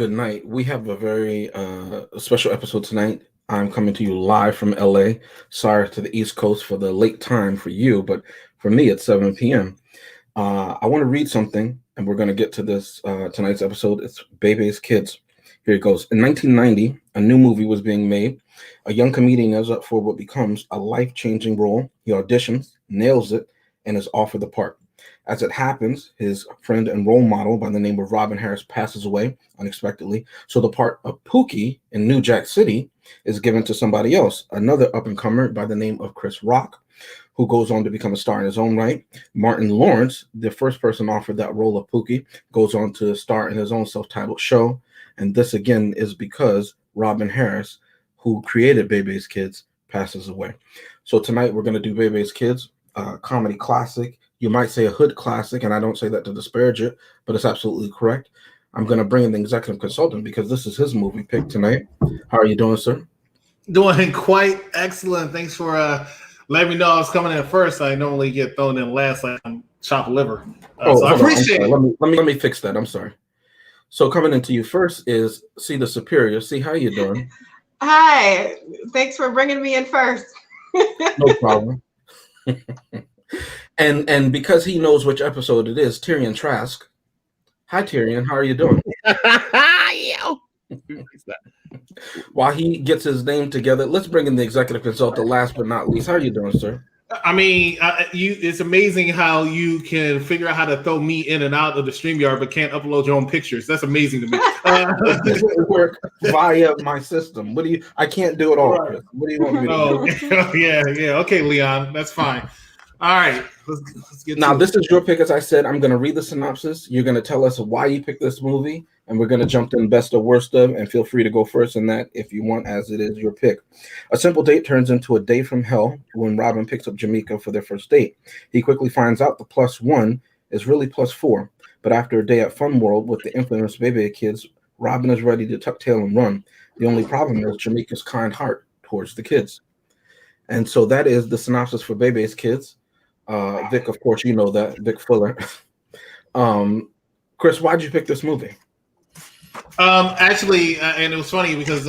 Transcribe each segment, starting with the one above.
good night. We have a very special episode tonight. I'm coming to you live from LA. Sorry to the East Coast for the late time for you, but for me, it's 7 p.m. I want to read something, and we're going to get to this tonight's episode. It's Bebe's Kids. Here it goes. In 1990, a new movie was being made. A young comedian is up for what becomes a life-changing role. He auditions, nails it, and is offered the part. As it happens, his friend and role model by the name of Robin Harris passes away unexpectedly. So the part of Pookie in New Jack City is given to somebody else, another up-and-comer by the name of Chris Rock, who goes on to become a star in his own right. Martin Lawrence, the first person offered that role of Pookie, goes on to star in his own self-titled show. And this, again, is because Robin Harris, who created Bebe's Kids, passes away. So tonight we're going to do Bebe's Kids, a comedy classic. You might say a hood classic, and I don't say that to disparage it, but it's absolutely correct. I'm going to bring in the executive consultant because this is his movie pick tonight. How are you doing, sir? Doing quite excellent. Thanks for letting me know I was coming in first. I normally get thrown in last, like I'm chopped liver. So I appreciate it. Let me fix that. I'm sorry. So coming into you first is C the Superior. C, how you doing? Hi. Thanks for bringing me in first. No problem. And because he knows which episode it is, Tyrion Trask. Hi, Tyrion. How are you doing? While he gets his name together, let's bring in the executive consultant last but not least. How are you doing, sir? I mean, it's amazing how you can figure out how to throw me in and out of the StreamYard, but can't upload your own pictures. That's amazing to me. It doesn't work via my system. I can't do it all, Chris. What do you want me to do? Yeah. Okay, Leon. That's fine. All right, let's get now. This is your pick, as I said. I'm going to read the synopsis. You're going to tell us why you picked this movie, and we're going to jump in best of worst of. And feel free to go first in that if you want, as it is your pick. A simple date turns into a day from hell when Robin picks up Jamaica for their first date. He quickly finds out the +1 is really +4. But after a day at Fun World with the infamous Bebe kids, Robin is ready to tuck tail and run. The only problem is Jamaica's kind heart towards the kids. And so that is the synopsis for Bebe's Kids. Vic, of course, you know that, Vic Fuller. Chris, why'd you pick this movie? Actually, and it was funny because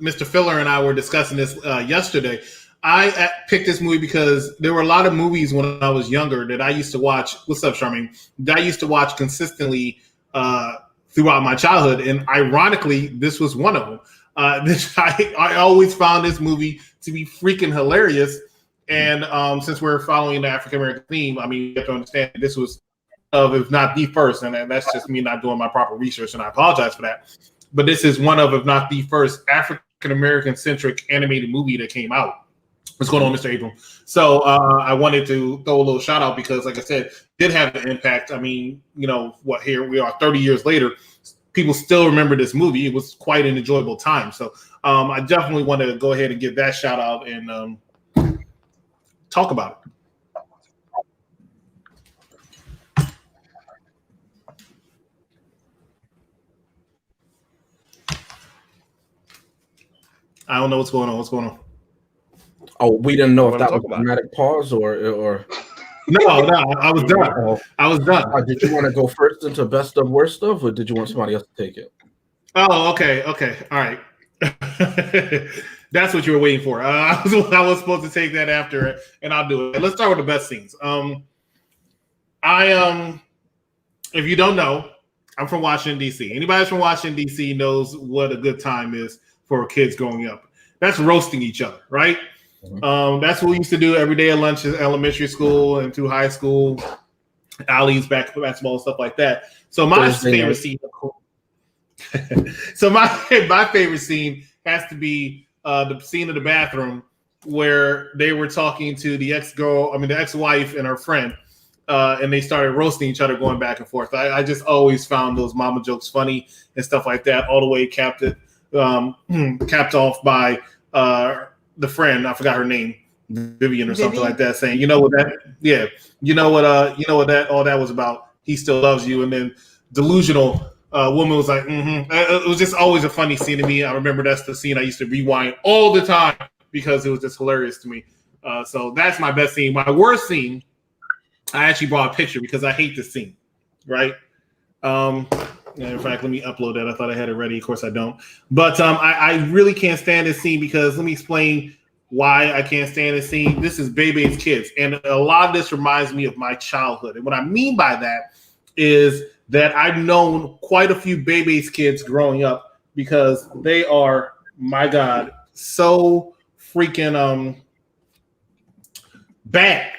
Mr. Fuller and I were discussing this yesterday. I picked this movie because there were a lot of movies when I was younger that I used to watch. What's up, Charmaine? That I used to watch consistently throughout my childhood. And ironically, this was one of them. I always found this movie to be freaking hilarious. And since we're following the African-American theme, I mean, you have to understand this was if not the first, and that's just me not doing my proper research, and I apologize for that. But this is one of, if not the first, African-American centric animated movie that came out. What's going on, Mr. Abram? So I wanted to throw a little shout out because, like I said, did have an impact. I mean, here we are 30 years later. People still remember this movie. It was quite an enjoyable time. So I definitely want to go ahead and give that shout out and talk about it. I don't know what's going on. What's going on? Oh, we didn't know if that was a dramatic pause or. No, I was done. I was done. Did you want to go first into best of worst of, or did you want somebody else to take it? Oh, okay. All right. That's what you were waiting for. I was supposed to take that after, and I'll do it. Let's start with the best scenes. If you don't know, I'm from Washington, D.C. Anybody from Washington, D.C. knows what a good time is for kids growing up. That's roasting each other, right? Mm-hmm. That's what we used to do every day at lunch in elementary school and through high school, alleys, basketball, stuff like that. So my favorite scene, so my favorite scene has to be the scene in the bathroom where they were talking to the ex-wife and her friend, and they started roasting each other, going back and forth. I just always found those mama jokes funny and stuff like that, all the way capped off by the friend, I forgot her name, Vivian or something like that, saying, all that was about. He still loves you. And then delusional woman was like, It was just always a funny scene to me. I remember that's the scene I used to rewind all the time because it was just hilarious to me. So that's my best scene. My worst scene, I actually brought a picture because I hate this scene, right? In fact, let me upload that. I thought I had it ready. Of course, I don't. But I really can't stand this scene because let me explain why I can't stand this scene. This is Bebe's kids, and a lot of this reminds me of my childhood. And what I mean by that is that I've known quite a few Bebe's kids growing up because they are, my God, so freaking bad.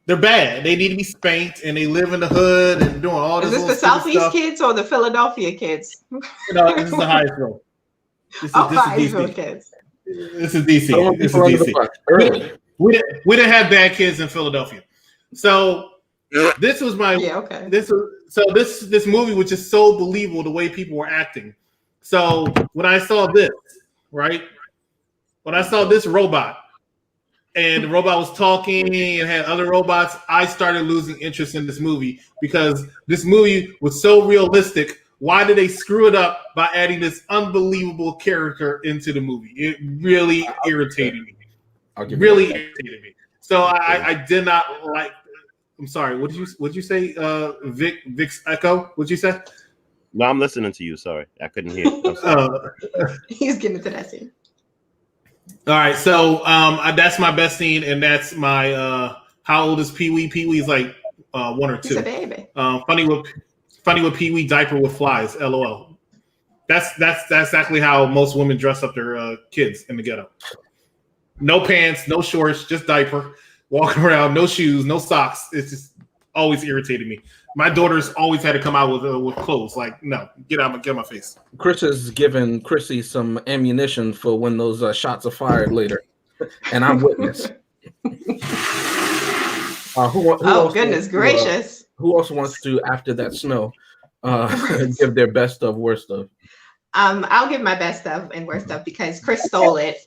They're bad. They need to be spanked, and they live in the hood and doing all this. Is this the Southeast kids or the Philadelphia kids? No, this is the Hyattsville. This is Hyattsville kids. This is DC. This is DC. We didn't have bad kids in Philadelphia. So this was my this movie was just so believable the way people were acting. So when I saw this, right? When I saw this robot and the robot was talking and had other robots, I started losing interest in this movie because this movie was so realistic. Why did they screw it up by adding this unbelievable character into the movie? It really irritated me. Irritated me. So I did not like. I'm sorry. What did you say? Vic's echo. What'd you say? No, I'm listening to you. Sorry, I couldn't hear. He's getting to that scene. All right, so that's my best scene, and that's my. How old is Pee Wee? Pee Wee's like 1 or 2. He's a baby. Funny with Pee Wee, diaper with flies. LOL. That's exactly how most women dress up their kids in the ghetto. No pants, no shorts, just diaper. Walking around, no shoes, no socks. It's just always irritated me. My daughters always had to come out with clothes. Like, no, get out of my face. Chris is giving Chrissy some ammunition for when those shots are fired later, and I'm witness. Oh goodness gracious! Who also wants to, after that snow, give their best of, worst of? I'll give my best of and worst of because Chris stole it.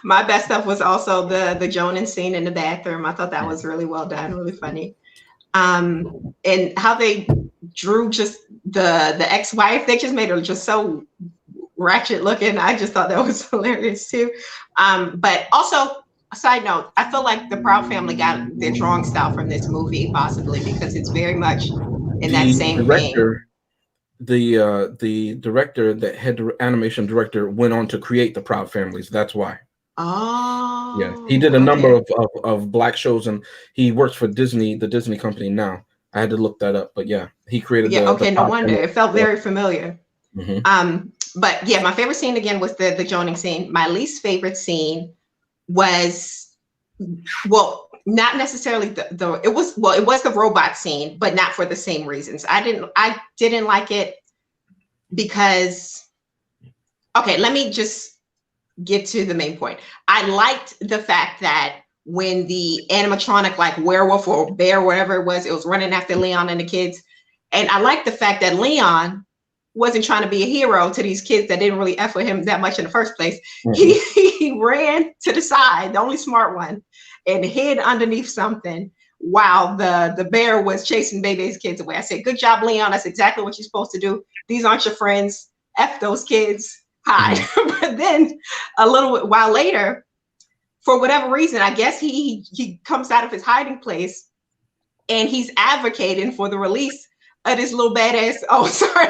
My best stuff was also the Jonan scene in the bathroom. I thought that was really well done, really funny. And how they drew just the ex-wife, they just made her just so ratchet looking. I just thought that was hilarious too. But also, a side note, I feel like the Proud Family got their drawing style from this movie, possibly because it's very much in that same vein. The director, the head animation director, went on to create the Proud Families. That's why. Oh, yeah, he did a number of black shows, and he works for Disney, the Disney company now. I had to look that up, but yeah, he created. Yeah, okay, no wonder it felt very familiar. Mm-hmm. But yeah, my favorite scene again was the Joning scene. My least favorite scene was, well, not necessarily it was the robot scene, but not for the same reasons. I didn't like it because, okay, let me just get to the main point. I liked the fact that when the animatronic, like werewolf or bear, whatever it was running after Leon and the kids. And I liked the fact that Leon wasn't trying to be a hero to these kids that didn't really F with him that much in the first place. Mm-hmm. He ran to the side, the only smart one, and hid underneath something while the bear was chasing Bebe's kids away. I said, good job, Leon. That's exactly what you're supposed to do. These aren't your friends. F those kids. Hide. Mm-hmm. But then a little while later, for whatever reason, I guess he comes out of his hiding place and he's advocating for the release of this little badass,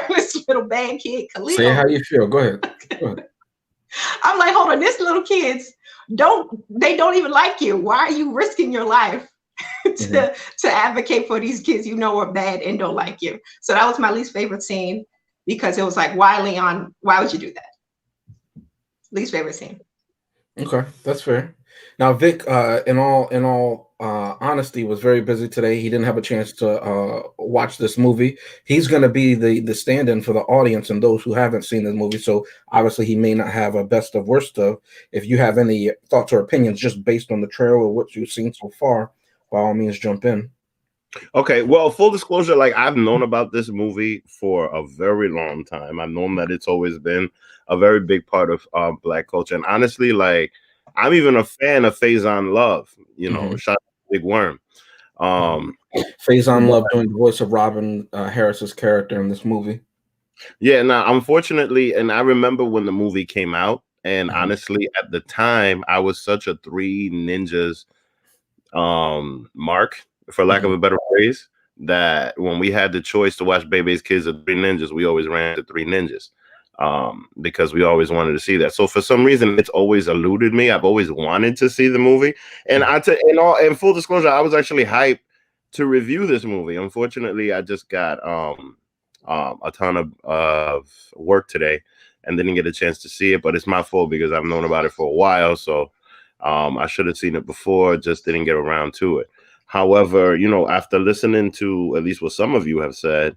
this little bad kid, Khalil. Say how you feel. Go ahead. Go ahead. I'm like, hold on, this little kids don't even like you. Why are you risking your life to advocate for these kids you know are bad and don't like you? So that was my least favorite scene because it was like, why, Leon? Why would you do that? Least favorite scene. Okay, that's fair. Now, Vic, in all honesty, was very busy today. He didn't have a chance to watch this movie. He's going to be the stand-in for the audience and those who haven't seen this movie. So obviously, he may not have a best of worst of. If you have any thoughts or opinions just based on the trailer or what you've seen so far, by all means, jump in. Okay, well, full disclosure, like I've known about this movie for a very long time. I've known that it's always been a very big part of Black culture, and honestly, like I'm even a fan of Faison Love. You know, shout out to Big Worm. Faison Love doing the voice of Robin Harris's character in this movie. Yeah, now unfortunately, and I remember when the movie came out, and honestly, at the time, I was such a Three Ninjas mark, for lack of a better phrase, that when we had the choice to watch Bebe's Kids or Three Ninjas, we always ran to Three Ninjas. Because we always wanted to see that. So for some reason, it's always eluded me. I've always wanted to see the movie, and in full disclosure, I was actually hyped to review this movie. Unfortunately, I just got a ton of work today and didn't get a chance to see it. But it's my fault because I've known about it for a while, so I should have seen it before. Just didn't get around to it. However, after listening to at least what some of you have said,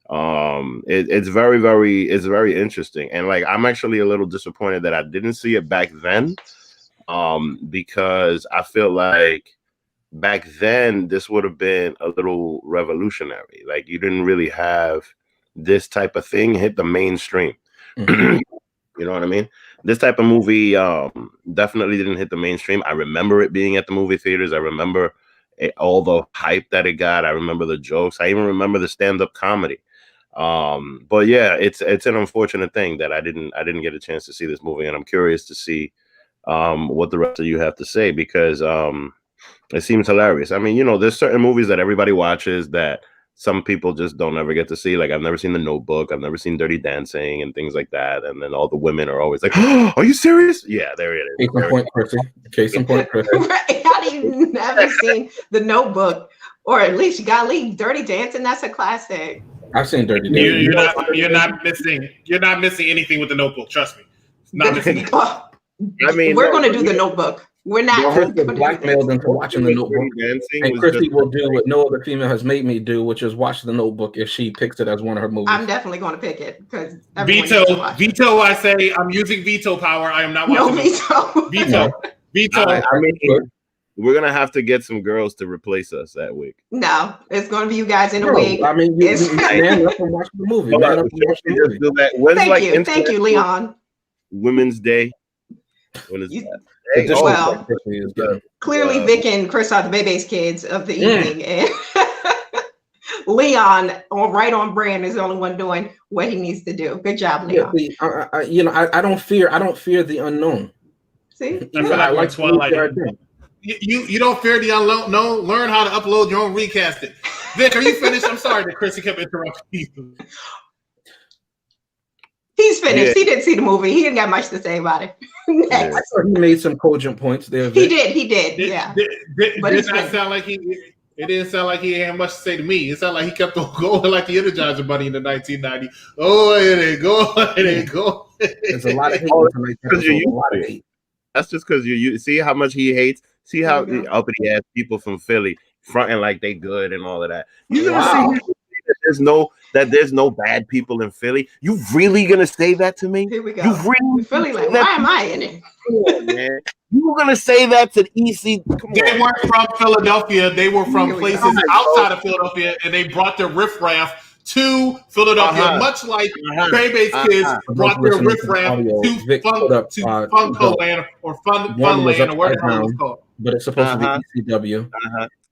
it's very interesting, and like I'm actually a little disappointed that I didn't see it back then, because I feel like back then this would have been a little revolutionary. Like you didn't really have this type of thing hit the mainstream. You know what I mean? This type of movie definitely didn't hit the mainstream. I remember it being at the movie theaters. I remember all the hype that it got. I remember the jokes. I even remember the stand-up comedy. But yeah, it's an unfortunate thing that I didn't get a chance to see this movie, and I'm curious to see what the rest of you have to say, because it seems hilarious. I mean, there's certain movies that everybody watches that some people just don't ever get to see. Like I've never seen The Notebook, I've never seen Dirty Dancing and things like that. And then all the women are always like, "Oh, are you serious?" Yeah, there it is. Case in point, Chrissy. Right. How do you never seen The Notebook, or at least you got Dirty Dancing? That's a classic. I've seen Dirty Dancing. You're not missing anything with The Notebook. Trust me, not missing anything. I mean, we're going to do The Notebook. We're not going to blackmailed into watching The Notebook. And Chrissy will do what no other female has made me do, which is watch The Notebook if she picks it as one of her movies. I'm definitely going to pick it because veto. I say I'm using veto power. I am not watching. No veto. Veto. I mean, we're gonna have to get some girls to replace us that week. No, it's going to be you guys in a week. I mean, man up and watch the movie. Thank you, Leon. Women's Day. When is that? Hey, well, clearly Vic and Chris are the Bebe's kids of the evening, and Leon, right on brand, is the only one doing what he needs to do. Good job, Leon. Yeah, I don't fear the unknown. See, I like Twilight. You don't fear the unknown. No, learn how to upload your own recasting. Vic, are you finished? I'm sorry that Chrissy kept interrupting you. He's finished. Yeah. He didn't see the movie. He didn't got much to say about it. Next. I thought he made some cogent points there. Vic. He did. Yeah. It didn't sound like he had much to say to me. It sounded like he kept on going like the Energizer Bunny in the 1990s. Oh, it ain't go. There's a lot of hate. That's just because you see how much he hates. See how uppity ass people from Philly fronting like they good and all of that. You gonna see that there's no bad people in Philly? You really gonna say that to me? Here we go. You really Philly like, why am I in it? On, man. You were gonna say that to EC? They weren't from Philadelphia. They were from places outside of Philadelphia, and they brought their riffraff to Philadelphia, much like Bebe's kids brought their riffraff to Funkoland or Funland or whatever it was called. But it's supposed to be ECW.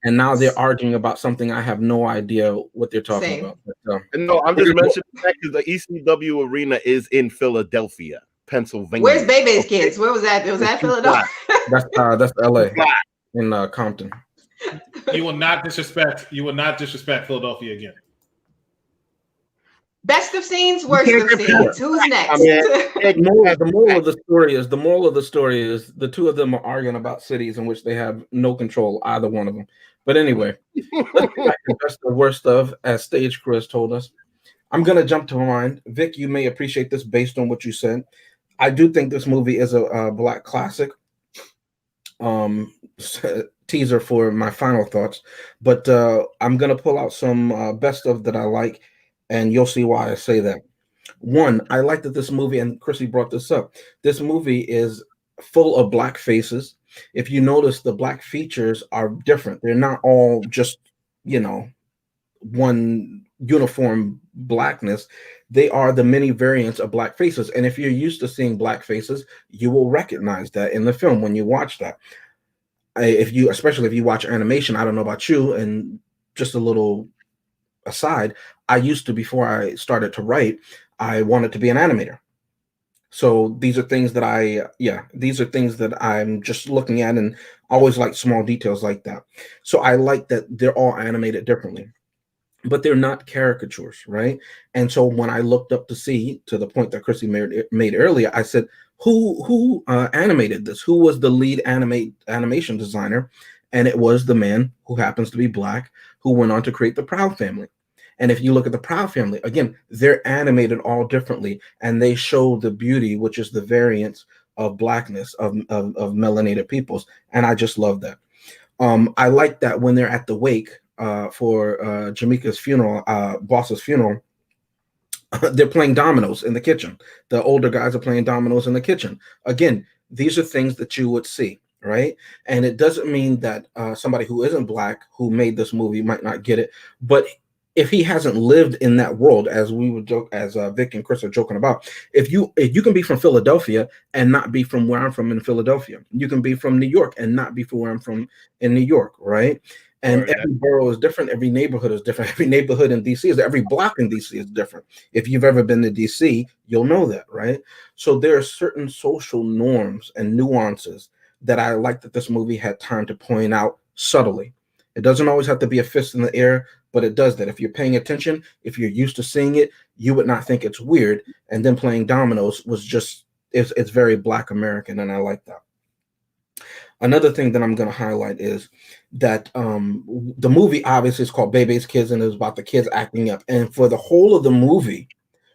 And now they're arguing about something I have no idea what they're talking about. But, no, I'm just mentioning that because the ECW arena is in Philadelphia, Pennsylvania. Where's Bebe's kids? Where was that? Was that Philadelphia? That's LA in Compton. You will not disrespect Philadelphia again. Best of scenes, worst of scenes. Who's next? The moral of the story is the two of them are arguing about cities in which they have no control, either one of them. But anyway, let's get back to best of worst of, as Stage Crew has told us. I'm gonna jump to mine. Vic, you may appreciate this based on what you said. I do think this movie is a black classic. Teaser for my final thoughts, but I'm gonna pull out some best of that I like. And you'll see why I say that. One, I like that this movie, and Chrissy brought this up, this movie is full of black faces. If you notice, the black features are different. They're not all just, one uniform blackness. They are the many variants of black faces. And if you're used to seeing black faces, you will recognize that in the film when you watch that. Especially if you watch animation, I don't know about you, and just a little aside, I used to, before I started to write, I wanted to be an animator. So these are things that I'm just looking at, and always like small details like that. So I like that they're all animated differently. but they're not caricatures, right? And so when I looked up to see, to the point that Chrissy made earlier, I said, who animated this? Who was the lead animation designer? And it was the man who happens to be black, who went on to create the Proud Family. And if you look at the Proud Family, again, they're animated all differently, and they show the beauty, which is the variance of blackness of melanated peoples. And I just love that. I like that when they're at the wake for Jamaica's funeral, Boss's funeral, they're playing dominoes in the kitchen. The older guys are playing dominoes in the kitchen. Again, these are things that you would see, right? And it doesn't mean that somebody who isn't black who made this movie might not get it, but if he hasn't lived in that world, as we would joke, as Vic and Chris are joking about, if you can be from Philadelphia and not be from where I'm from in Philadelphia, you can be from New York and not be from where I'm from in New York, right? And every borough is different. Every neighborhood is different. Every neighborhood in DC is, every block in DC is different. If you've ever been to DC, you'll know that, right? So there are certain social norms and nuances that I like that this movie had time to point out subtly. It doesn't always have to be a fist in the air, but it does that. If you're paying attention, if you're used to seeing it, you would not think it's weird. And then playing dominoes was just, it's very Black American, and I like that. Another thing that I'm going to highlight is that the movie obviously is called Bebe's Kids, and it's about the kids acting up. And for the whole of the movie,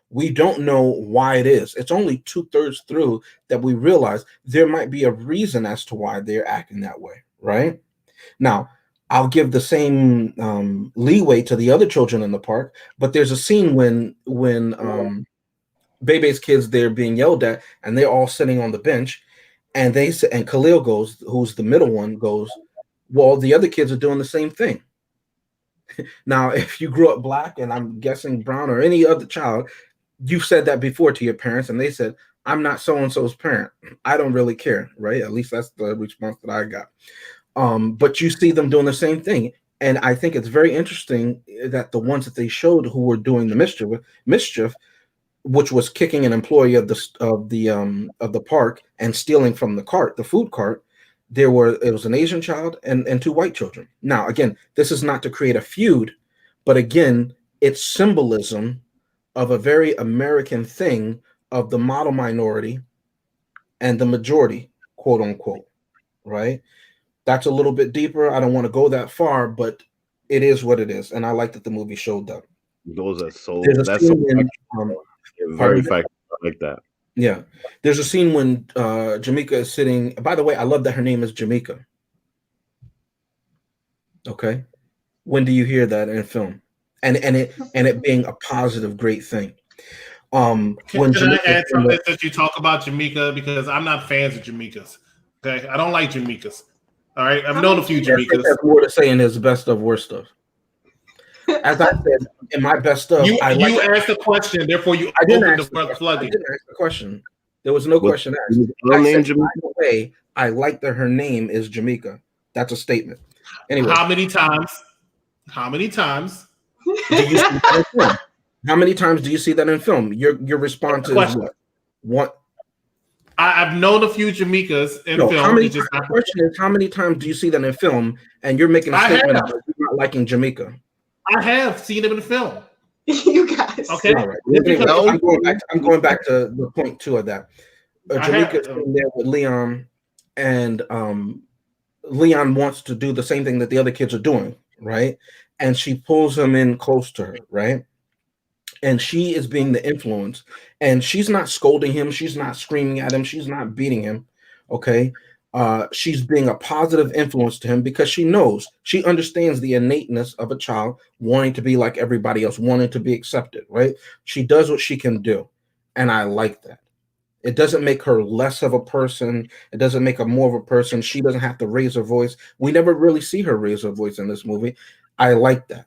we don't know why it is. It's only 2/3 through that we realize there might be a reason as to why they're acting that way, right? Now, I'll give the same leeway to the other children in the park, but there's a scene when Bebe's kids, they're being yelled at, and they're all sitting on the bench, and they say, and Khalil goes, who's the middle one, goes, well, the other kids are doing the same thing. Now, if you grew up Black, and I'm guessing brown or any other child, you've said that before to your parents, and they said, I'm not so-and-so's parent. I don't really care, right? At least that's the response that I got. But you see them doing the same thing. And I think it's very interesting that the ones that they showed who were doing the mischief, which was kicking an employee of the park and stealing from the cart, the food cart, it was an Asian child and two white children. Now, again, this is not to create a feud, but again, it's symbolism of a very American thing of the model minority and the majority, quote unquote, right? That's a little bit deeper. I don't want to go that far, but it is what it is. And I like that the movie showed that. Those are so, that's so very effective. I like that. Yeah. There's a scene when Jamaica is sitting. By the way, I love that her name is Jamaica. Okay. When do you hear that in film? And it being a positive, great thing. Can I add something that you talk about Jamaica? Because I'm not fans of Jamaicas. Okay. I don't like Jamaicas. All right. I've known a few Jamaicas. Has more to say in his best of worst of. As I said, in my best of, you asked the question, therefore you opened the floodgate. I didn't ask the question. There was no question asked. I said, by the way, I like that her name is Jamaica. That's a statement. Anyway, how many times? Do you see that in film? How many times do you see that in film? Your response is what? I've known a few Jamaicas in film. The question is, how many times do you see that in film? And you're making a statement about not liking Jamaica. I have seen them in the film. You guys. Okay. All right. Anyway, I'm going back to the point two of that. Jamaica's in there with Leon, and Leon wants to do the same thing that the other kids are doing, right? And she pulls him in close to her, right? And she is being the influence, and she's not scolding him, she's not screaming at him, she's not beating him, okay? She's being a positive influence to him because she understands the innateness of a child wanting to be like everybody else, wanting to be accepted, right? She does what she can do, and I like that. It doesn't make her less of a person. It doesn't make her more of a person. She doesn't have to raise her voice. We never really see her raise her voice in this movie. I like that.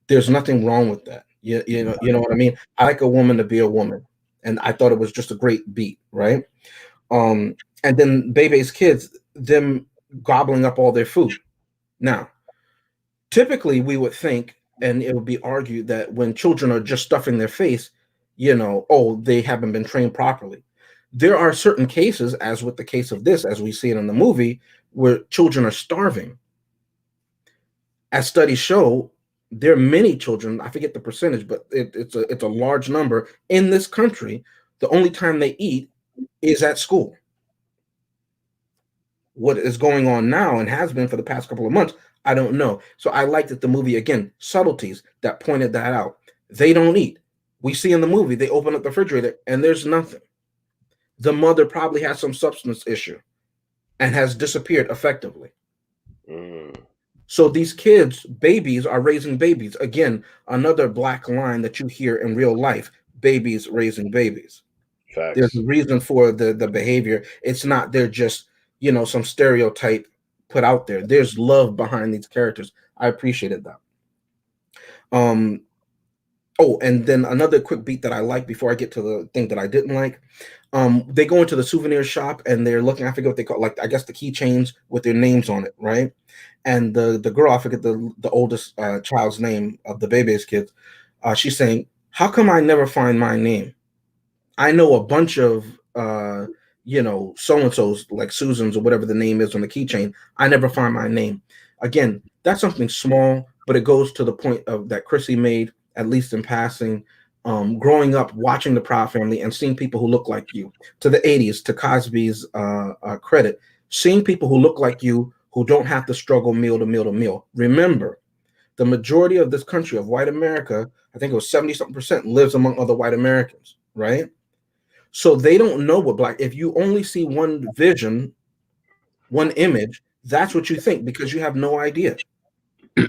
There's nothing wrong with that. You know what I mean? I like a woman to be a woman, and I thought it was just a great beat, right? And then Bebe's kids, them gobbling up all their food. Now, typically we would think, and it would be argued that when children are just stuffing their face, they haven't been trained properly. There are certain cases, as with the case of this, as we see it in the movie, where children are starving. As studies show, there are many children, I forget the percentage, but it's a large number in this country. The only time they eat is at school. What is going on now and has been for the past couple of months, I don't know. So I liked that the movie, again, subtleties that pointed that out. They don't eat. We see in the movie, they open up the refrigerator and there's nothing. The mother probably has some substance issue and has disappeared effectively. So these kids, babies, are raising babies. Again, another black line that you hear in real life: babies raising babies. Facts. There's a reason for the behavior. It's not they're just, some stereotype put out there. There's love behind these characters. I appreciated that. Oh, and then another quick beat that I like before I get to the thing that I didn't like. They go into the souvenir shop and they're looking, I forget what they call, like, I guess the keychains with their names on it, right? And the girl, I forget the oldest child's name of the Bebe's kids. She's saying, "How come I never find my name? I know a bunch of so and so's, like Susan's or whatever the name is on the keychain. I never find my name." Again, that's something small, but it goes to the point of that Chrissy made, at least in passing. Growing up, watching the Proud Family and seeing people who look like you. To the 80s, to Cosby's credit, seeing people who look like you who don't have to struggle meal to meal to meal. Remember, the majority of this country, of white America, I think it was 70-something%, lives among other white Americans, right? So they don't know what black, if you only see one vision, one image, that's what you think because you have no idea,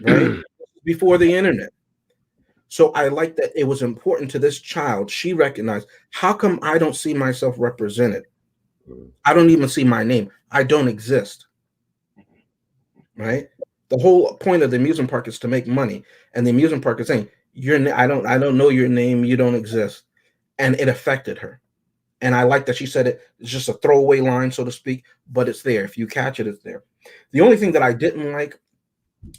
right? Before the internet. So I like that it was important to this child. She recognized, how come I don't see myself represented? I don't even see my name. I don't exist, right? The whole point of the amusement park is to make money. And the amusement park is saying, I don't know your name. You don't exist. And it affected her. And I like that she said it's just a throwaway line, so to speak, but it's there. If you catch it, it's there. The only thing that I didn't like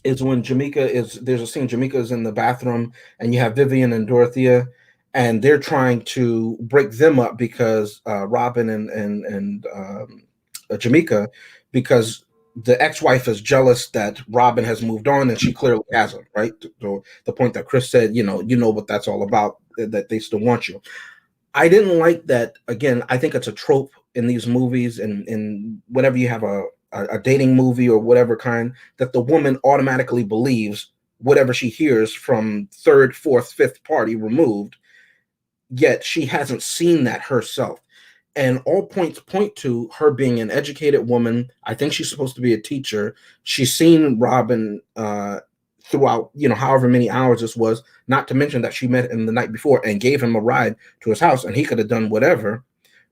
is when there's a scene, Jamaica is in the bathroom and you have Vivian and Dorothea and they're trying to break them up because Robin and Jamaica, because the ex-wife is jealous that Robin has moved on and she clearly hasn't, right? To the point that Chris said, you know what that's all about, that they still want you. I didn't like that. Again, I think it's a trope in these movies and whenever you have a dating movie or whatever kind, that the woman automatically believes whatever she hears from third, fourth, fifth party removed, yet she hasn't seen that herself. And all points point to her being an educated woman. I think she's supposed to be a teacher. She's seen Robin throughout, however many hours this was, not to mention that she met him the night before and gave him a ride to his house and he could have done whatever.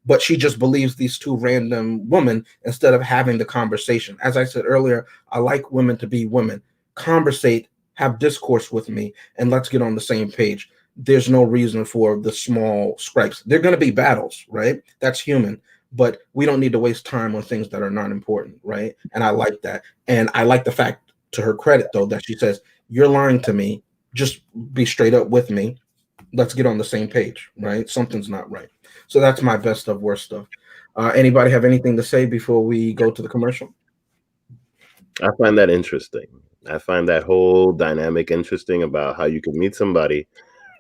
But she just believes these two random women instead of having the conversation. As I said earlier, I like women to be women. Conversate, have discourse with me, and let's get on the same page. There's no reason for the small scrapes. They're going to be battles, right? That's human. But we don't need to waste time on things that are not important, right? And I like that. And I like the fact, to her credit, though, that she says, "You're lying to me. Just be straight up with me. Let's get on the same page," right? Something's not right. So that's my best of worst stuff. Anybody have anything to say before we go to the commercial? I find that interesting. I find that whole dynamic interesting about how you can meet somebody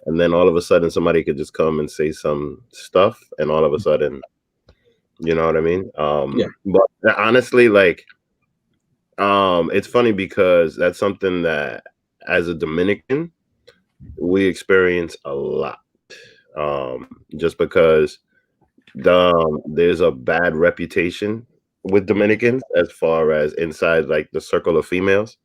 and then all of a sudden somebody could just come and say some stuff and all of a sudden, you know what I mean? Yeah. But honestly, like, it's funny because that's something that as a Dominican, we experience a lot. Just because there's a bad reputation with Dominicans as far as inside like the circle of females.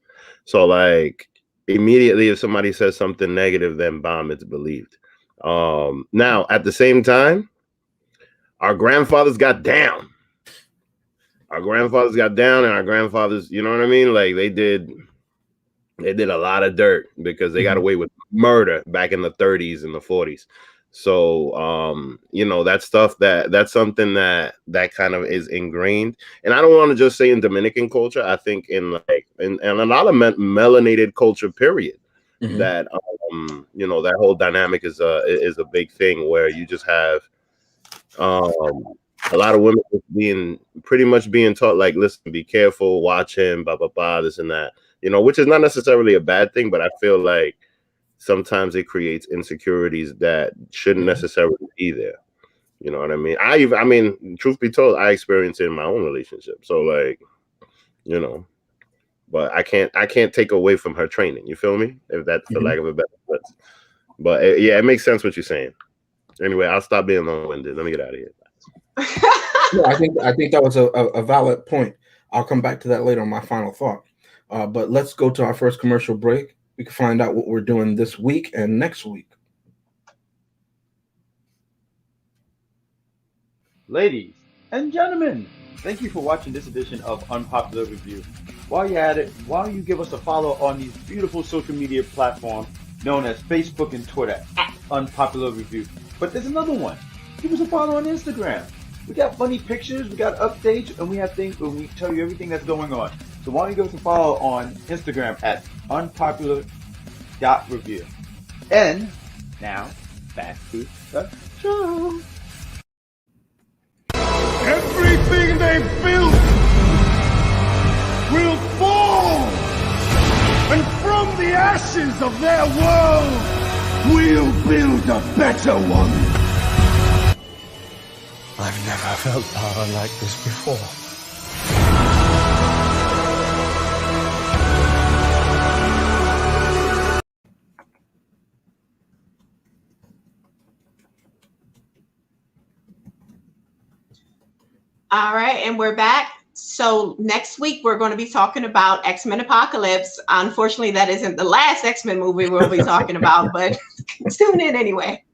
So like immediately if somebody says something negative, then bomb, it's believed. Now at the same time, our grandfathers got down. Our grandfathers got down and our grandfathers, you know what I mean? Like they did a lot of dirt because they got away with murder back in the 30s and the 40s. So that stuff that's something that kind of is ingrained. And I don't want to just say in Dominican culture. I think in a lot of melanated culture period, that that whole dynamic is a big thing where you just have a lot of women being pretty much being taught, like, listen, be careful, watch him, blah, blah, blah, this and that, you know, which is not necessarily a bad thing, but I feel like sometimes it creates insecurities that shouldn't necessarily be there. You know what I mean? I mean, truth be told, I experienced it in my own relationship. So, like, you know, but I can't take away from her training. You feel me? If that's for lack of a better word. But yeah, it makes sense what you're saying. Anyway, I'll stop being long-winded. Let me get out of here. Yeah, I think that was a valid point. I'll come back to that later on my final thought. But let's go to our first commercial break. We can find out what we're doing this week and next week. Ladies and gentlemen, thank you for watching this edition of Unpopular Review. While you're at it, why don't you give us a follow on these beautiful social media platforms known as Facebook and Twitter at Unpopular Review. But there's another one. Give us a follow on Instagram. We got funny pictures, we got updates, and we have things where we tell you everything that's going on. So why don't you give us a follow on Instagram at unpopular.review. And now, back to the show. Everything they built will fall, and from the ashes of their world, we'll build a better one. I've never felt power like this before. All right, and we're back. So next week we're going to be talking about X-Men Apocalypse. Unfortunately, that isn't the last X-Men movie we'll be talking about, but tune in anyway.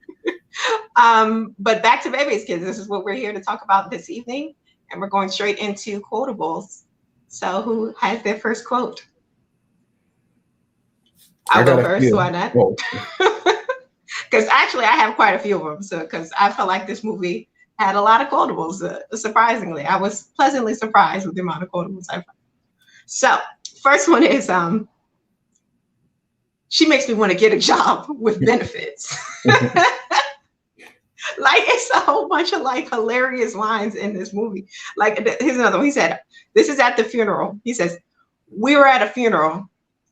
But back to Bebe's Kids. This is what we're here to talk about this evening, and we're going straight into quotables. So who has their first quote? I'll go first. Why not? Because actually I have quite a few of them. So because I felt like this movie had a lot of quotables. Surprisingly, I was pleasantly surprised with the amount of quotables I found. So first one is she makes me want to get a job with benefits. Like, it's a whole bunch of like hilarious lines in this movie. Like, here's another one. He said, this is at the funeral. He says, we were at a funeral.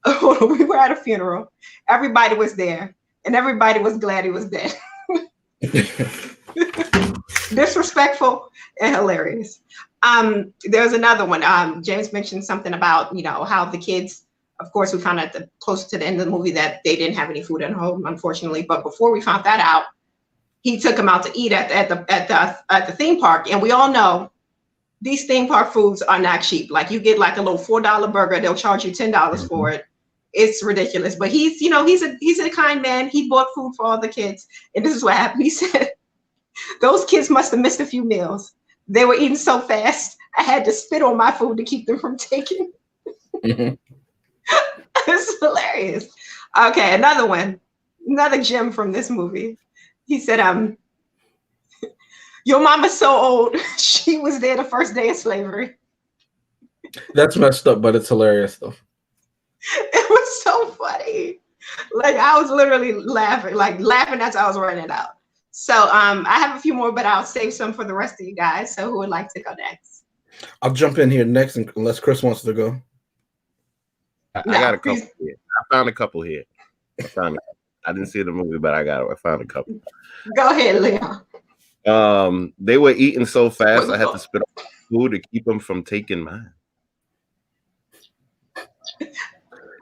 We were at a funeral. Everybody was there, and everybody was glad he was dead. Disrespectful and hilarious. There's another one. James mentioned something about, you know, how the kids, of course, we found out close to the end of the movie that they didn't have any food at home, unfortunately. But before we found that out, he took them out to eat at the theme park, and we all know these theme park foods are not cheap. Like, you get like a little $4 burger, they'll charge you $10 for it. It's ridiculous. But he's, you know, he's a kind man. He bought food for all the kids, and this is what happened. He said, those kids must have missed a few meals. They were eating so fast, I had to spit on my food to keep them from taking. It's hilarious. Okay, another one, another gem from this movie. He said, your mama's so old, she was there the first day of slavery. That's messed up, but it's hilarious though. It was so funny. Like, I was literally laughing as I was writing it out. So I have a few more, but I'll save some for the rest of you guys. So who would like to go next? I'll jump in here next, unless Chris wants to go. I got a couple here. I found a couple here. I didn't see the movie, but I found a couple. Go ahead, Leon. They were eating so fast, I had to spit on food to keep them from taking mine.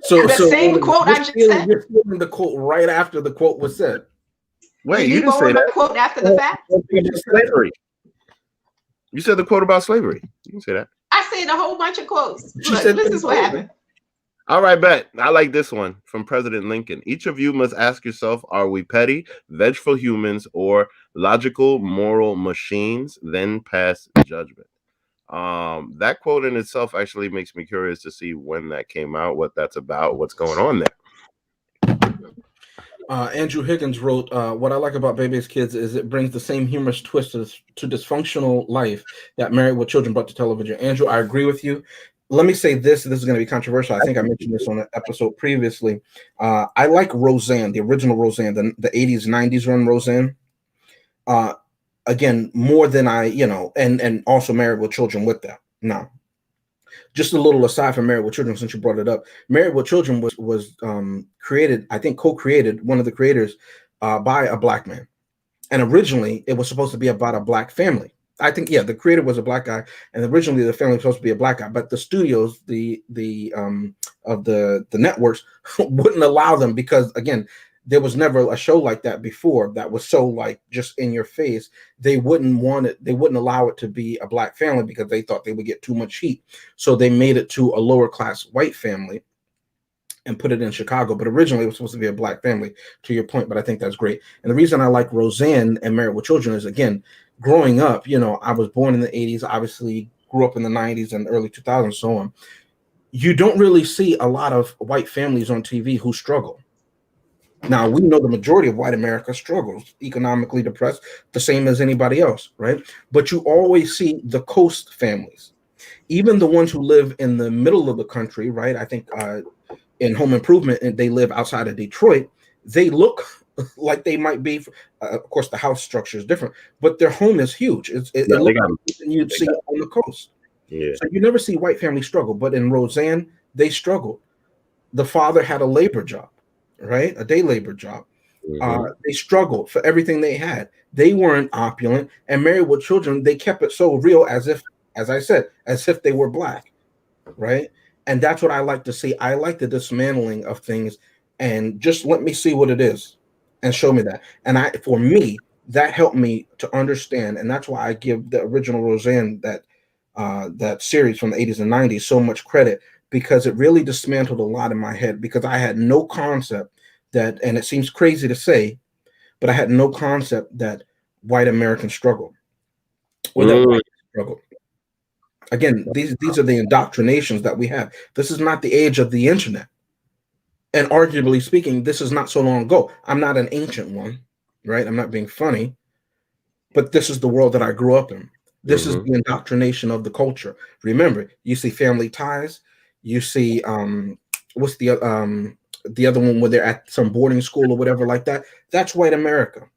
So same quote I just said. You're stealing the quote right after the quote was said. Wait, you didn't say that quote after the fact. Slavery. You said the quote about slavery. You didn't say that. I said a whole bunch of quotes. This is what happened. All right, bet. I like this one from President Lincoln. Each of you must ask yourself, are we petty, vengeful humans, or logical, moral machines? Then pass judgment. That quote in itself actually makes me curious to see when that came out, what that's about, what's going on there. Andrew Higgins wrote, what I like about Bebe's Kids is it brings the same humorous twist to dysfunctional life that Married with Children brought to television. Andrew, I agree with you. Let me say this. This is going to be controversial. I think I mentioned this on an episode previously. I like Roseanne, the original Roseanne, the 80s, 90s run Roseanne. again, more than I, and also Married with Children with that. Now, just a little aside from Married with Children, since you brought it up, Married with Children was created, I think, co-created, one of the creators, by a black man, and originally it was supposed to be about a black family. I think, yeah, the creator was a black guy, and originally the family was supposed to be a black guy, but the studios, the of the networks wouldn't allow them, because again, there was never a show like that before that was so like just in your face. They wouldn't want it, they wouldn't allow it to be a black family because they thought they would get too much heat. So they made it to a lower class white family and put it in Chicago. But originally it was supposed to be a black family, to your point. But I think that's great. And the reason I like Roseanne and Married with Children is, again, growing up, I was born in the 80s, obviously grew up in the 90s and early 2000s, so on. You don't really see a lot of white families on TV who struggle. Now, we know the majority of white America struggles, economically depressed, the same as anybody else, right? But you always see the coast families, even the ones who live in the middle of the country, right? I think in Home Improvement, and they live outside of Detroit, they look like they might be, of course, the house structure is different, but their home is huge. It looks like you'd see it on the coast. Yeah. So you never see white families struggle, but in Roseanne, they struggled. The father had a labor job, right? A day labor job. They struggled for everything they had. They weren't opulent. And Married with Children, they kept it so real, as if, as I said, as if they were black, right? And that's what I like to see. I like the dismantling of things, and just let me see what it is and show me that. And for me, that helped me to understand. And that's why I give the original Roseanne, that series from the 80s and 90s, so much credit, because it really dismantled a lot in my head, because I had no concept that, and it seems crazy to say, but I had no concept that white Americans struggle, or that white struggle. Again, these are the indoctrinations that we have. This is not the age of the internet. And arguably speaking, this is not so long ago. I'm not an ancient one, right? I'm not being funny, but this is the world that I grew up in. This is the indoctrination of the culture. Remember, you see Family Ties, you see what's the other one where they're at some boarding school or whatever like that. That's white America.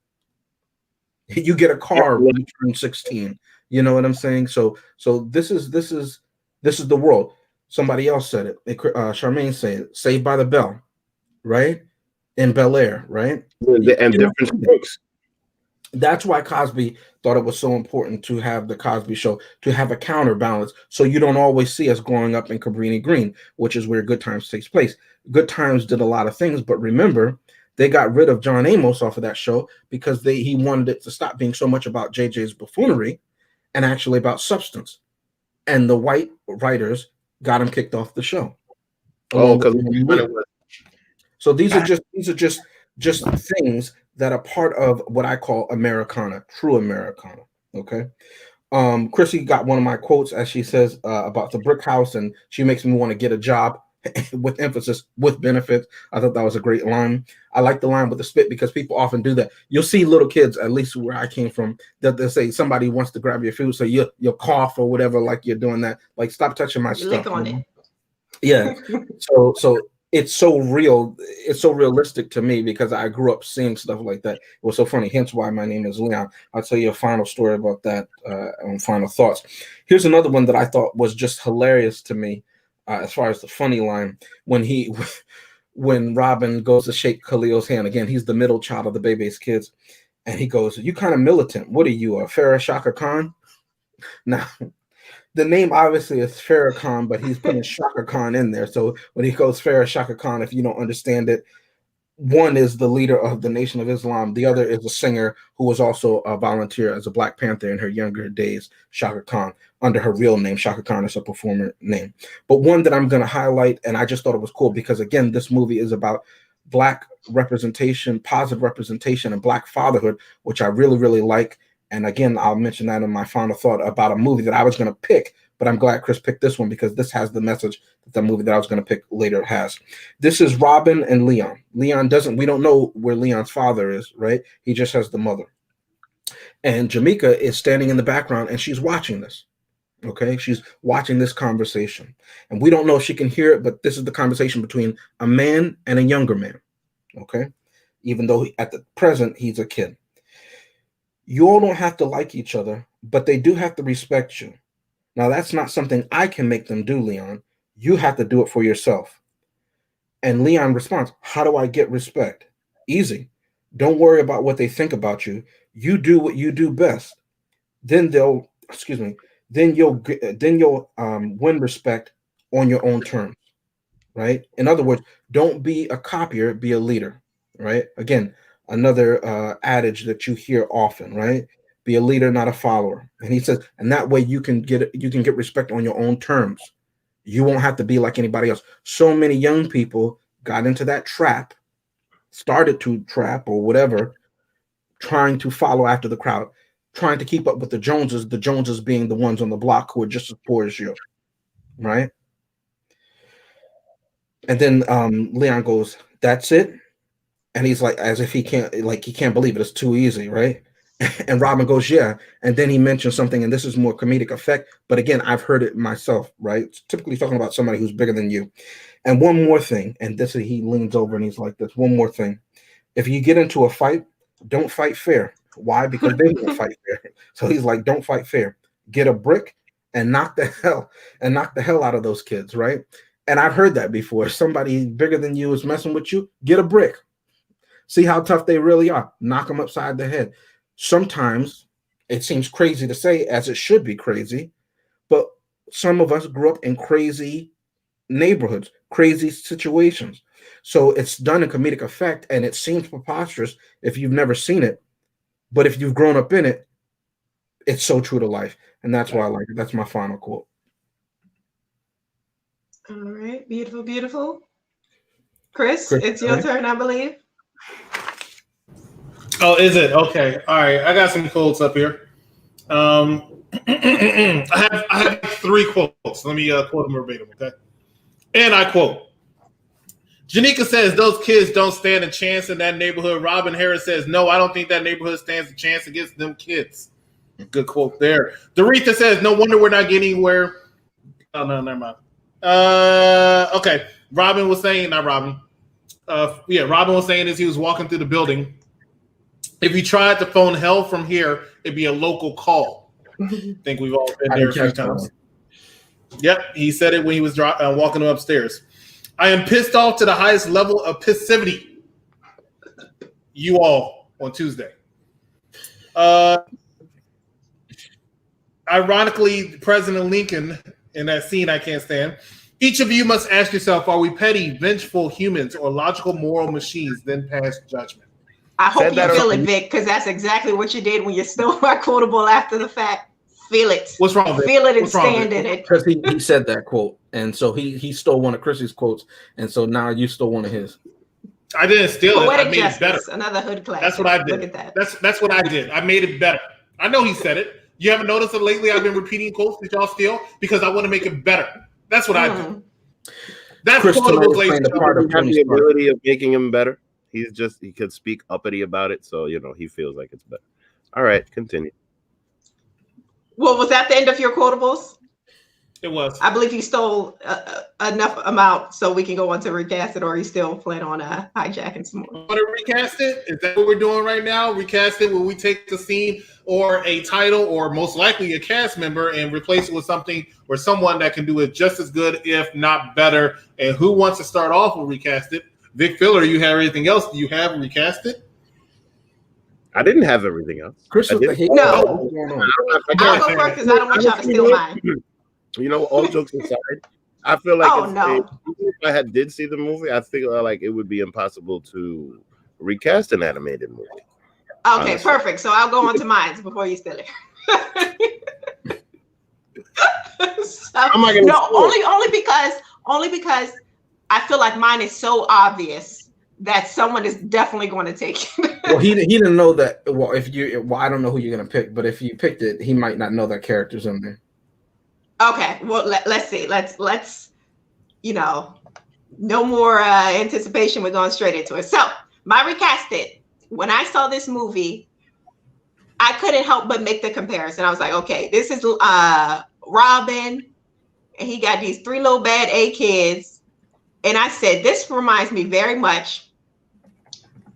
You get a car when you turn 16. You know what I'm saying? So this is the world. Somebody else said it. Charmaine said it. Saved by the Bell, right? In Bel Air, right? And different strokes. That's why Cosby thought it was so important to have the Cosby Show, to have a counterbalance, so you don't always see us growing up in Cabrini Green, which is where Good Times takes place. Good Times did a lot of things, but remember, they got rid of John Amos off of that show because he wanted it to stop being so much about JJ's buffoonery and actually about substance. And the white writers got him kicked off the show. Oh, because so these are just things that are part of what I call Americana, true Americana. Okay. Chrissy got one of my quotes, as she says, about the brick house, and she makes me want to get a job, with emphasis, with benefits. I thought that was a great line. I like the line with the spit, because people often do that. You'll see little kids, at least where I came from, that they'll say somebody wants to grab your food, so you'll cough or whatever, like you're doing that. Like, stop touching my stuff. Lick on it. Yeah. So it's so real. It's so realistic to me, because I grew up seeing stuff like that. It was so funny. Hence why my name is Leon. I'll tell you a final story about that on Final Thoughts. Here's another one that I thought was just hilarious to me, as far as the funny line, when Robin goes to shake Khalil's hand. Again, he's the middle child of the Bebe's kids, and he goes, "You kind of militant. What are you, a Farrah Shaka Khan?" Now, the name obviously is Farrakhan, but he's putting Shaka Khan in there. So when he goes Farrah Shaka Khan, if you don't understand it, one is the leader of the Nation of Islam. The other is a singer who was also a volunteer as a Black Panther in her younger days, Shaka Khan, under her real name. Shaka Khan is a performer name. But one that I'm going to highlight, and I just thought it was cool, because, again, this movie is about Black representation, positive representation, and Black fatherhood, which I really, really like. And again, I'll mention that in my final thought about a movie that I was going to pick, but I'm glad Chris picked this one, because this has the message that the movie that I was going to pick later has. This is Robin and Leon. We don't know where Leon's father is, right? He just has the mother. And Jamaica is standing in the background, and she's watching this. Okay, she's watching this conversation. And we don't know if she can hear it, but this is the conversation between a man and a younger man. Okay, even though at the present he's a kid. You all don't have to like each other, but they do have to respect you. Now, that's not something I can make them do, Leon. You have to do it for yourself. And Leon responds, how do I get respect? Easy. Don't worry about what they think about you. You do what you do best. Then they'll, excuse me, then you'll win respect on your own terms, right? In other words, don't be a copier, be a leader, right? Again, another adage that you hear often, right? Be a leader, not a follower. And he says, and that way you can get respect on your own terms. You won't have to be like anybody else. So many young people got into that trap, started to trap or whatever, trying to follow after the crowd, trying to keep up with the Joneses being the ones on the block who are just as poor as you, right? And then Leon goes, that's it? And he's like, as if he can't believe it. It's too easy, right? And Robin goes, yeah. And then he mentions something, and this is more comedic effect. But again, I've heard it myself, right? It's typically talking about somebody who's bigger than you. And one more thing, and this he leans over and he's like this, one more thing. If you get into a fight, don't fight fair. Why? Because they won't fight fair. So he's like, don't fight fair. Get a brick and knock the hell out of those kids, right? And I've heard that before. If somebody bigger than you is messing with you, get a brick. See how tough they really are. Knock them upside the head. Sometimes it seems crazy to say, as it should be crazy, but some of us grew up in crazy neighborhoods, crazy situations. So it's done in comedic effect, and it seems preposterous if you've never seen it. But if you've grown up in it, it's so true to life. And that's why I like it. That's my final quote. All right. Beautiful, beautiful. Chris, it's your turn, I believe. Oh, is it? Okay. All right. I got some quotes up here. I have 3 quotes. Let me quote them verbatim, okay? And I quote, Janika says, those kids don't stand a chance in that neighborhood. Robin Harris says, no, I don't think that neighborhood stands a chance against them kids. Good quote there. Doretha says, no wonder we're not getting anywhere. Oh, no, never mind. Okay. Robin was saying, not Robin. Robin was saying as he was walking through the building, if you tried to phone hell from here, it'd be a local call. I think we've all been there a few times. Yep, he said it when he was walking upstairs. I am pissed off to the highest level of passivity. You all on Tuesday. Ironically, President Lincoln in that scene I can't stand. Each of you must ask yourself, are we petty, vengeful humans or logical, moral machines, then pass judgment? I hope you feel it, Vic, because that's exactly what you did when you stole my quotable after the fact. Feel it. What's wrong, Vic? Feel it and stand in it. Because he said that quote, and so he stole one of Chrissy's quotes, and so now you stole one of his. I didn't steal it. I made justice, it better. Another hood class. That's what I did. Look at that. That's what I did. I made it better. I know he said it. You haven't noticed that lately I've been repeating quotes that y'all steal because I want to make it better. That's what I do. That's quotable. The ability of making him better. He could speak uppity about it, so he feels like it's better. All right, continue. Well, was that the end of your quotables? It was. I believe you stole enough amount so we can go on to recast it, or you still plan on hijacking some more? Want to recast it? Is that what we're doing right now? Recast it where we take the scene or a title or most likely a cast member and replace it with something or someone that can do it just as good, if not better. And who wants to start off with recast it? Vic Filler, you have anything else? Do you have recast it? I didn't have everything else. Chris, no. I'll go first because I don't want y'all to steal mine. All jokes aside, I feel like if I did see the movie, I feel like it would be impossible to recast an animated movie. Okay, honestly. Perfect. So I'll go on to mine before you steal it. Only because I feel like mine is so obvious that someone is definitely going to take it. Well, he didn't know that. Well, I don't know who you're going to pick, but if you picked it, he might not know that character's in there. Okay, well, let's see. Let's no more anticipation. We're going straight into it. So my recast it. When I saw this movie, I couldn't help but make the comparison. I was like, okay, this is Robin, and he got these 3 little bad A kids. And I said, this reminds me very much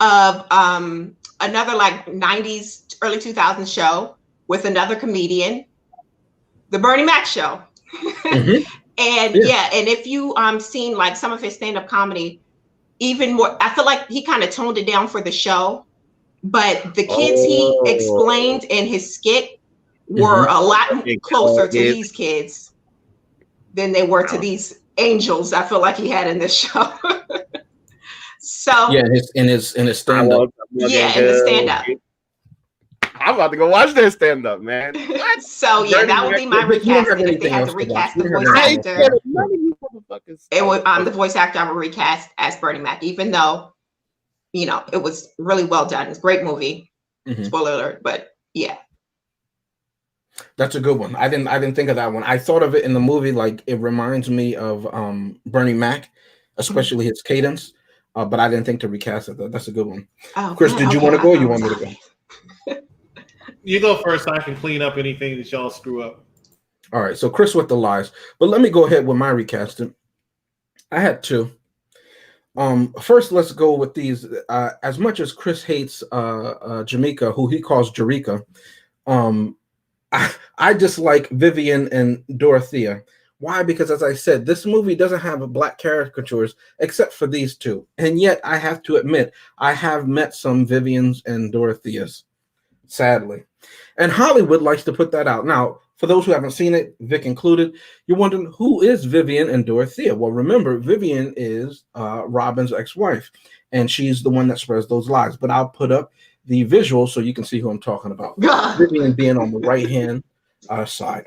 of another like 90s early 2000s show with another comedian, The Bernie Mac Show. Mhm. And Yeah. and if you seen like some of his stand-up comedy, even more, I feel like he kind of toned it down for the show, but the kids he explained in his skit were a lot closer to these kids than they were to these angels I feel like he had in this show. So Yeah, in his stand-up. yeah, in the stand-up. I'm about to go watch that stand up, man. What? So yeah, that would be my But you don't have recasting if they anything had else to to watch. recast You the don't voice have I ain't anything actor. else. scared of none of you motherfuckers. It would the voice actor I would recast as Bernie Mac, even though it was really well done. It's a great movie. Mhm. Spoiler alert, but yeah. That's a good one. I didn't think of that one. I thought of it in the movie, like it reminds me of Bernie Mac, especially his cadence. But I didn't think to recast it. That's a good one. Oh, Chris, good. did you Okay, want to I go? Or thought you it was want me to go? obvious. You go first so I can clean up anything that y'all screw up. All right. So Chris with the lies, but let me go ahead with my recasting. I had two. First, let's go with these. As much as Chris hates Jamaica, who he calls Jerika, I dislike Vivian and Dorothea. Why? Because as I said, this movie doesn't have black caricatures except for these two. And yet I have to admit, I have met some Vivians and Dorotheas, sadly. And Hollywood likes to put that out. Now, for those who haven't seen it, Vic included, you're wondering who is Vivian and Dorothea? Well, remember, Vivian is Robin's ex-wife, and she's the one that spreads those lies. But I'll put up the visual so you can see who I'm talking about. Vivian being on the right-hand side.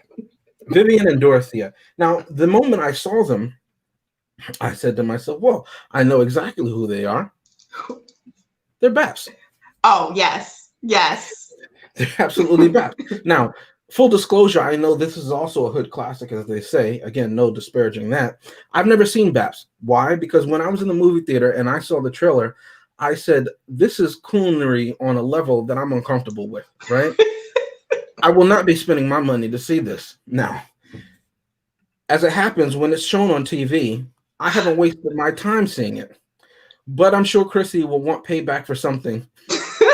Vivian and Dorothea. Now, the moment I saw them, I said to myself, well, I know exactly who they are. They're Baps. Oh, yes. Yes. They're absolutely Baps. Now, full disclosure, I know this is also a hood classic, as they say. Again, no disparaging that. I've never seen Baps. Why? Because when I was in the movie theater and I saw the trailer, I said, this is coonery on a level that I'm uncomfortable with, right? I will not be spending my money to see this. Now, as it happens, when it's shown on TV, I haven't wasted my time seeing it. But I'm sure Chrissy will want payback for something.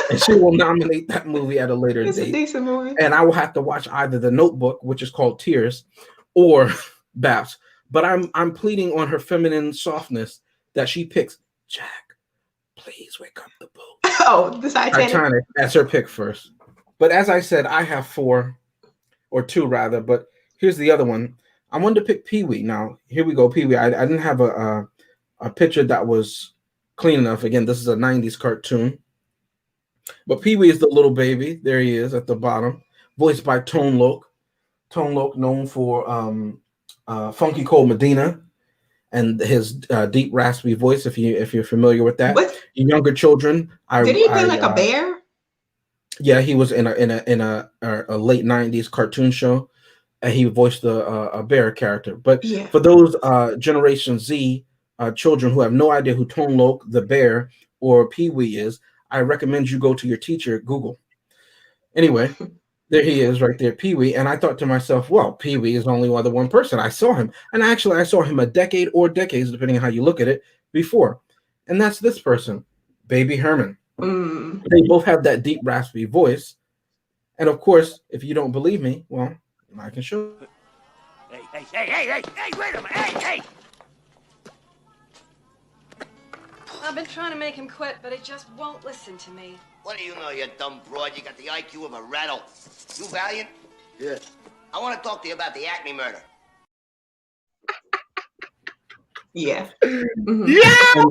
And she will nominate that movie at a later date. It's a decent movie. And I will have to watch either The Notebook, which is called Tears, or Baps. But I'm pleading on her feminine softness that she picks Jack, please wake up the boat. Oh, the Titanic. That's her pick first. But as I said, I have four, or two rather. But here's the other one. I wanted to pick Pee-wee. Now, here we go, Pee-wee. I didn't have a picture that was clean enough. Again, this is a 90s cartoon. But Pee-wee is the little baby. There he is at the bottom. Voiced by Tone Loc. Tone Loc, known for Funky Cole Medina and his deep, raspy voice, if you're familiar with that. What? Younger children. Did he play like a bear? Yeah, he was in a late 90s cartoon show. And he voiced a bear character. But for those Generation Z children who have no idea who Tone Loc, the bear, or Pee-wee is, I recommend you go to your teacher, Google. Anyway, there he is right there, Pee-wee. And I thought to myself, well, Pee-wee is only other one person. I saw him. And actually, I saw him a decade or decades, depending on how you look at it, before. And that's this person, Baby Herman. They both have that deep, raspy voice. And of course, if you don't believe me, well, I can show you. Hey, wait a minute. Hey. I've been trying to make him quit, but he just won't listen to me. What do you know, you dumb broad? You got the IQ of a rattle. You Valiant? Yeah. I want to talk to you about the Acme murder. Yeah. Yeah.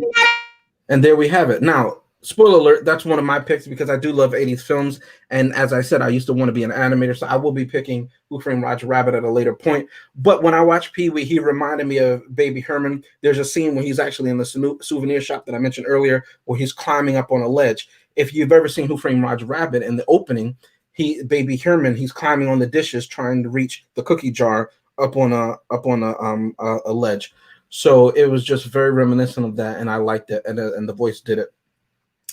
And there we have it. Now, spoiler alert, that's one of my picks because I do love 80s films. And as I said, I used to want to be an animator, so I will be picking Who Framed Roger Rabbit at a later point. But when I watched Pee-wee, he reminded me of Baby Herman. There's a scene where he's actually in the souvenir shop that I mentioned earlier, where he's climbing up on a ledge. If you've ever seen Who Framed Roger Rabbit, in the opening, Baby Herman, he's climbing on the dishes trying to reach the cookie jar up on a ledge. So it was just very reminiscent of that, and I liked it, and the voice did it.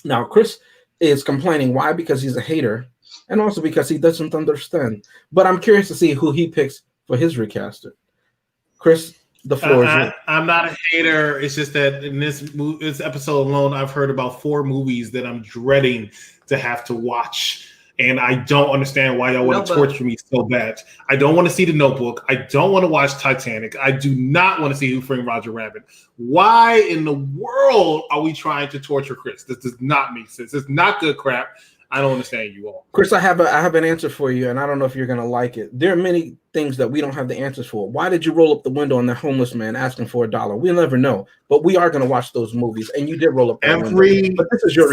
Now, Chris is complaining. Why? Because he's a hater, and also because he doesn't understand. But I'm curious to see who he picks for his recaster. Chris, the floor is yours. I'm not a hater. It's just that in this episode alone, I've heard about 4 movies that I'm dreading to have to watch. And I don't understand why y'all want to torture me so bad. I don't want to see The Notebook. I don't want to watch Titanic. I do not want to see Who Framed Roger Rabbit. Why in the world are we trying to torture Chris? This does not make sense. It's not good crap. I don't understand you all. Chris, I have an answer for you, and I don't know if you're going to like it. There are many things that we don't have the answers for. Why did you roll up the window on that homeless man asking for $1? We'll never know. But we are going to watch those movies, and you did roll up that window. But this is your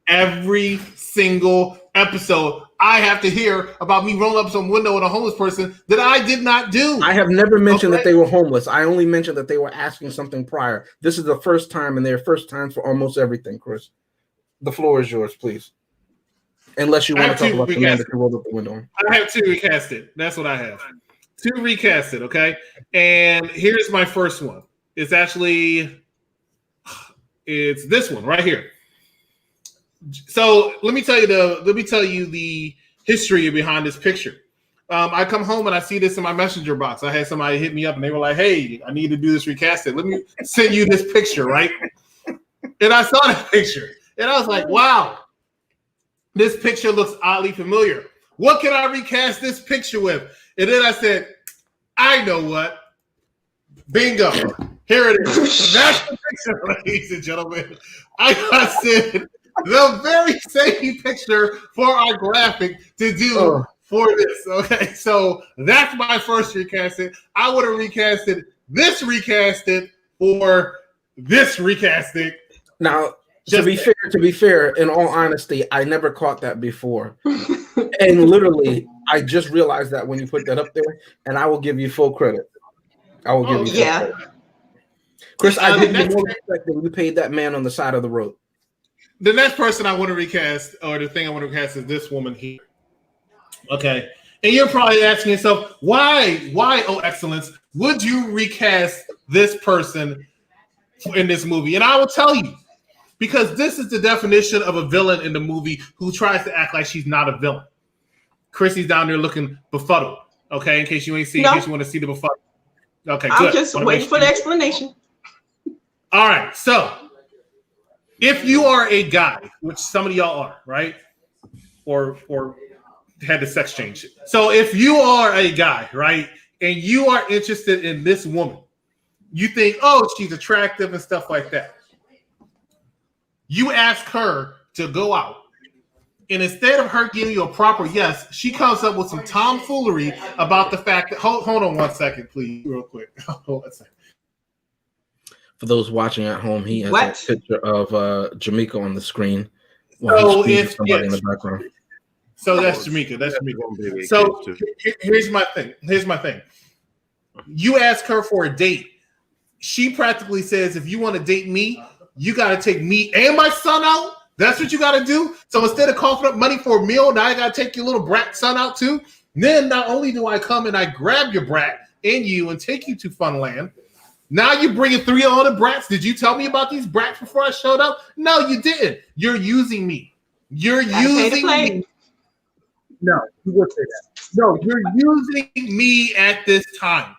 every single episode, I have to hear about me rolling up some window with a homeless person that I did not do. I have never mentioned that they were homeless. I only mentioned that they were asking something prior. This is the first time, and their first time for almost everything, Chris. The floor is yours, please. Unless you want to talk about the man that you rolled up the window on. I have two recasted. That's what I have. Two recasted, okay? And here's my first one. It's this one right here. So let me tell you the history behind this picture. I come home and I see this in my messenger box. I had somebody hit me up and they were like, "Hey, I need to do this recasted. Let me send you this picture, right?" And I saw that picture and I was like, "Wow, this picture looks oddly familiar. What can I recast this picture with?" And then I said, "I know what. Bingo. Here it is." That's the picture, ladies and gentlemen. I said the very same picture for our graphic to do for this. Okay, so that's my first recasting. I would have recasted this recasting for this recasting. Now, to be fair, in all honesty, I never caught that before. And literally, I just realized that when you put that up there, and I will give you full credit. I will give you full credit. Chris, I give you more respect than you paid that man on the side of the road. The next person I want to recast, or the thing I want to recast, is this woman here. Okay. And you're probably asking yourself, why, oh excellence, would you recast this person in this movie? And I will tell you, because this is the definition of a villain in the movie who tries to act like she's not a villain. Chrissy's down there looking befuddled. Okay, in case you ain't seen, in case you want to see the befuddled. Okay, good. I'm just waiting for the explanation. All right, so if you are a guy, which some of y'all are, right? Or had the sex change. So if you are a guy, right, and you are interested in this woman, you think, oh, she's attractive and stuff like that. You ask her to go out, and instead of her giving you a proper yes, she comes up with some tomfoolery about the fact that, hold on 1 second, please, real quick. Hold on a second. For those watching at home, he has a picture of Jamaica on the screen. So if somebody in the background. So that's Jamaica. That's Jamaica. So here's my thing. You ask her for a date. She practically says, if you want to date me, you got to take me and my son out. That's what you got to do. So instead of coughing up money for a meal, now I got to take your little brat son out too. Then not only do I come and I grab your brat and you and take you to Funland, now you're bringing 3 other brats. Did you tell me about these brats before I showed up? No, you didn't. You're using me. You're using me. No, you would say that. No, you're using me at this time.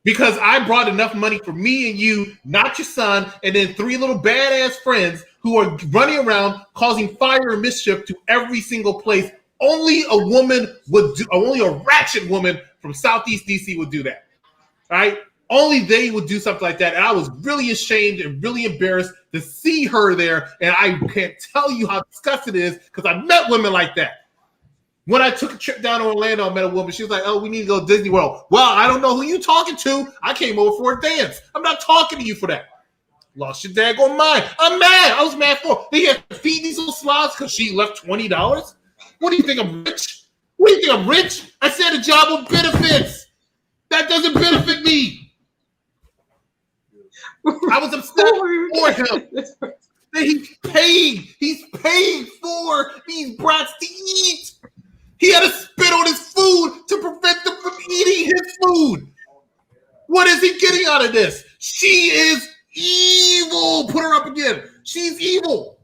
Because I brought enough money for me and you, not your son, and then 3 little badass friends who are running around causing fire and mischief to every single place. Only a woman would do, only a ratchet woman from Southeast DC would do that. All right? Only they would do something like that. And I was really ashamed and really embarrassed to see her there. And I can't tell you how disgusting it is because I met women like that. When I took a trip down to Orlando, I met a woman. She was like, oh, we need to go to Disney World. Well, I don't know who you talking to. I came over for a dance. I'm not talking to you for that. Lost your daggone mind. I'm mad. I was mad for. They had to feed these little slobs because she left $20. What do you think, I'm rich? What do you think, I'm rich? I said a job with benefits. That doesn't benefit me. I was upset for him. He's paid for these brats to eat. He had to spit on his food to prevent them from eating his food. What is he getting out of this? She is evil. Put her up again. She's evil.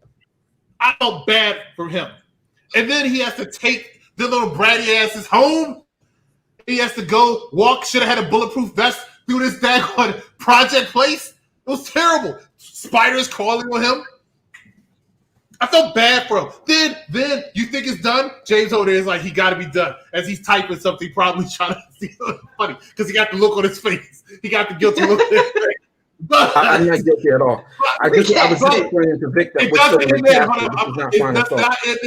I felt bad for him. And then he has to take the little bratty asses home. He has to go walk. Should have had a bulletproof vest through this daggone project place. It was terrible. Spiders crawling on him. I felt bad for him. Then you think it's done? James over there is like, he got to be done. As he's typing something, probably trying to see funny because he got the look on his face. He got the guilty look on his face. But, I'm not guilty at all. I was just explaining to Vic that it doesn't end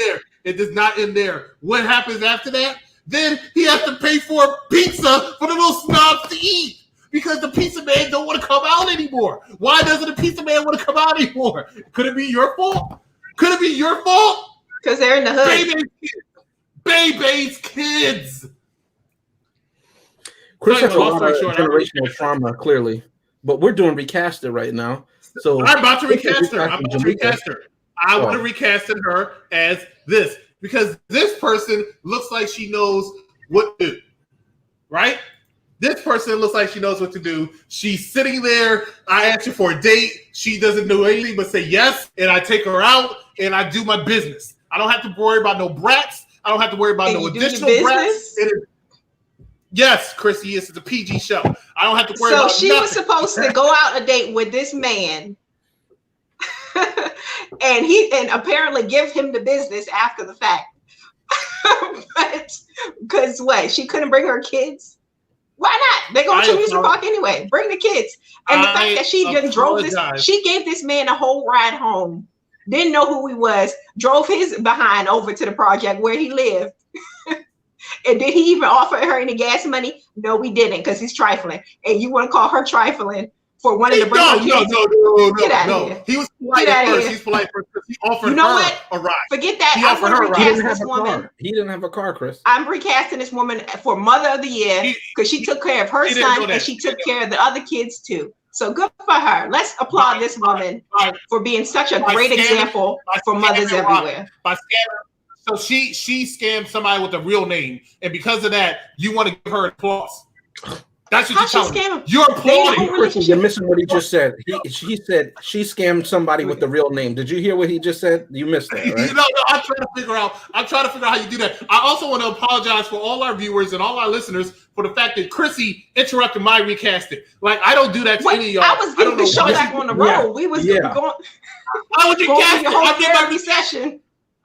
there. It does not end there. What happens after that? Then he has to pay for a pizza for the little snobs to eat. Because the pizza man don't want to come out anymore. Why doesn't the pizza man want to come out anymore? Could it be your fault? Could it be your fault? Because they're in the hood. Bebe's kids. Chris has a lot of generational trauma, clearly. But we're doing recasted right now. So I'm about to recast her. I want to recast her as this. Because this person looks like she knows what to do. Right? This person looks like she knows what to do. She's sitting there. I ask her for a date. She doesn't do anything but say yes, and I take her out, and I do my business. I don't have to worry about no brats. I don't have to worry about no additional brats. Yes, Chrissy, it's a PG show. I don't have to worry about So she was supposed to go out a date with this man, and apparently give him the business after the fact. But because what? She couldn't bring her kids? Why not? They're going to amusement park anyway. Bring the kids. And the fact that she just drove this, she gave this man a whole ride home. Didn't know who he was. Drove his behind over to the project where he lived. And did he even offer her any gas money? No, we didn't, because he's trifling. And you want to call her trifling for wanting to bring her kids? No. He was polite at first. He's polite first because he offered her a ride. Forget that. I'm going to recast this woman. He didn't have a car, Chris. I'm recasting this woman for Mother of the Year because she took care of her son and she took care of the other kids too. So good for her. Let's applaud this woman for being such a great example for mothers everywhere. So she scammed somebody with a real name, and because of that, you want to give her applause. That's what you're telling me. You're applauding. You're missing what he just said. She said she scammed somebody with the real name. Did you hear what he just said? You missed that, right? No, I'm trying to figure out how you do that. I also want to apologize for all our viewers and all our listeners for the fact that Chrissy interrupted my recasting. Like, I don't do that to any of y'all. I was getting the show back on the road. We was going. I was recasting. I did my recession.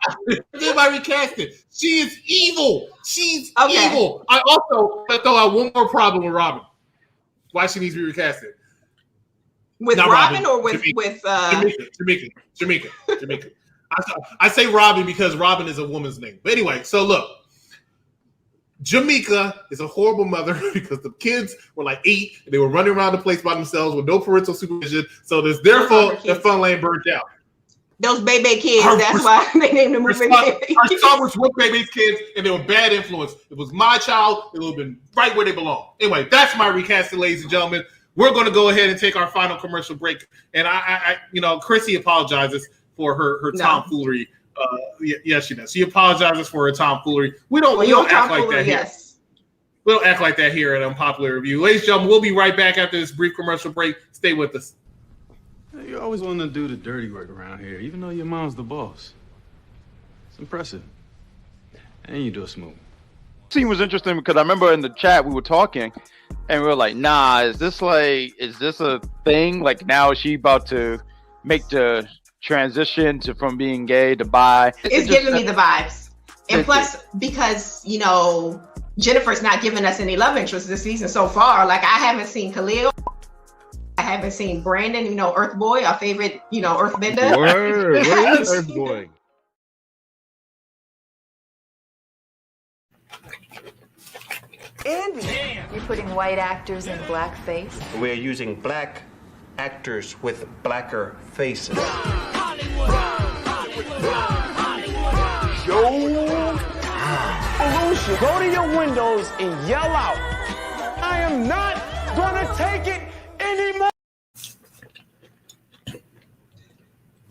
I did my recasting. She is evil. She's evil. I also throw out one more problem with Robin. Why she needs to be recasted? With Robin or with Jamaica. I say Robin because Robin is a woman's name. But anyway, so look. Jamaica is a horrible mother because the kids were like 8 and they were running around the place by themselves with no parental supervision. So it's their fault that Funland burnt out. Those Bebe kids, that's why they named the movie Bebe. Our son was with Bebe's kids, and they were bad influence. It was my child. It would have been right where they belong. Anyway, that's my recasting, ladies and gentlemen. We're going to go ahead and take our final commercial break. And I Chrissy apologizes for her tomfoolery. Yes, she does. She apologizes for her tomfoolery. We don't act like that here. We don't act like that here at Unpopular Review. Ladies and gentlemen, we'll be right back after this brief commercial break. Stay with us. You always want to do the dirty work around here, even though your mom's the boss. It's impressive. And you do it smooth. Scene was interesting because I remember in the chat we were talking and we were like, nah, is this a thing? Like, now is she about to make the transition from being gay to bi? It's giving me the vibes. And plus, because, Jennifer's not giving us any love interest this season so far. Like, I haven't seen Khalil. I haven't seen Brandon, Earth Boy, our favorite, Earthbender. Word, Earth Boy. Andy, you're putting white actors in blackface? We're using black actors with blacker faces. Yo, Alicia, go to your windows and yell out, I am not gonna take it anymore.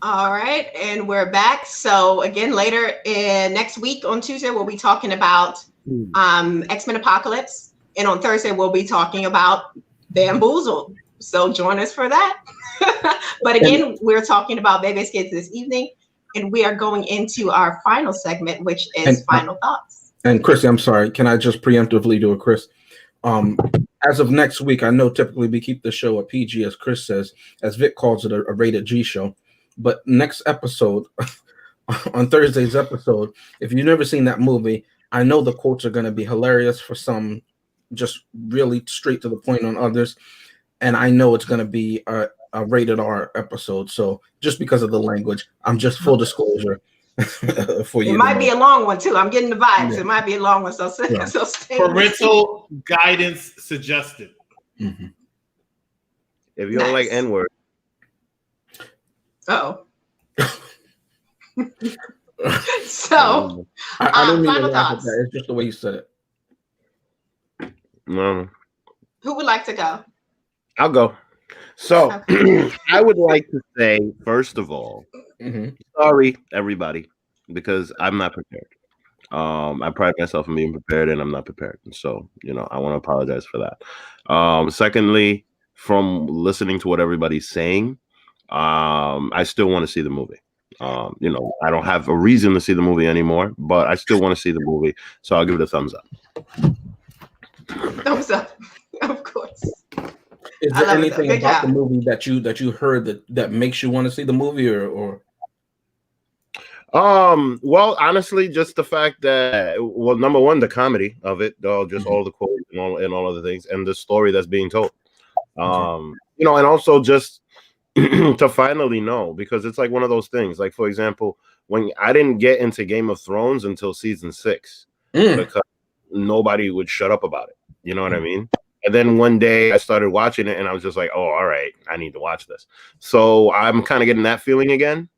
All right, and we're back. So again, later next week on Tuesday, we'll be talking about X-Men Apocalypse, and on Thursday we'll be talking about Bamboozled. So join us for that. But again, we're talking about Bebe's Kids this evening, and we are going into our final segment, which is final thoughts. And Chrissy, I'm sorry, can I just preemptively do it, Chris? As of next week, I know typically we keep the show a PG, as Chris says, as Vic calls it, a rated G show. But next episode, on Thursday's episode. If you've never seen that movie, I know the quotes are going to be hilarious for some, just really straight to the point on others, and I know it's going to be a rated R episode. So just because of the language, I'm just full disclosure for you. It might be a long one too. I'm getting the vibes. Yeah. It might be a long one. So, Yeah. so stay. Parental guidance suggested. Mm-hmm. If you don't like N-word. Oh. So, I don't mean to final laugh at thoughts. that. It's just the way you said it. No. Who would like to go? I'll go. So I would like to say, first of all, sorry, everybody, because I'm not prepared. I pride myself in being prepared, and I'm not prepared. So, I want to apologize for that. Secondly, from listening to what everybody's saying, I still want to see the movie. I don't have a reason to see the movie anymore, but I still want to see the movie. So I'll give it a thumbs up. Thumbs up, of course. Is there anything about the movie that you heard that makes you want to see the movie, or? Well, honestly, just the fact that, well, number one, the comedy of it, all the quotes and all other things, and the story that's being told. And also just to finally know, because it's like one of those things. Like, for example, when I didn't get into Game of Thrones until season 6 because nobody would shut up about it. You know what I mean? And then one day I started watching it, and I was just like, "Oh, all right, I need to watch this." So I'm kind of getting that feeling again.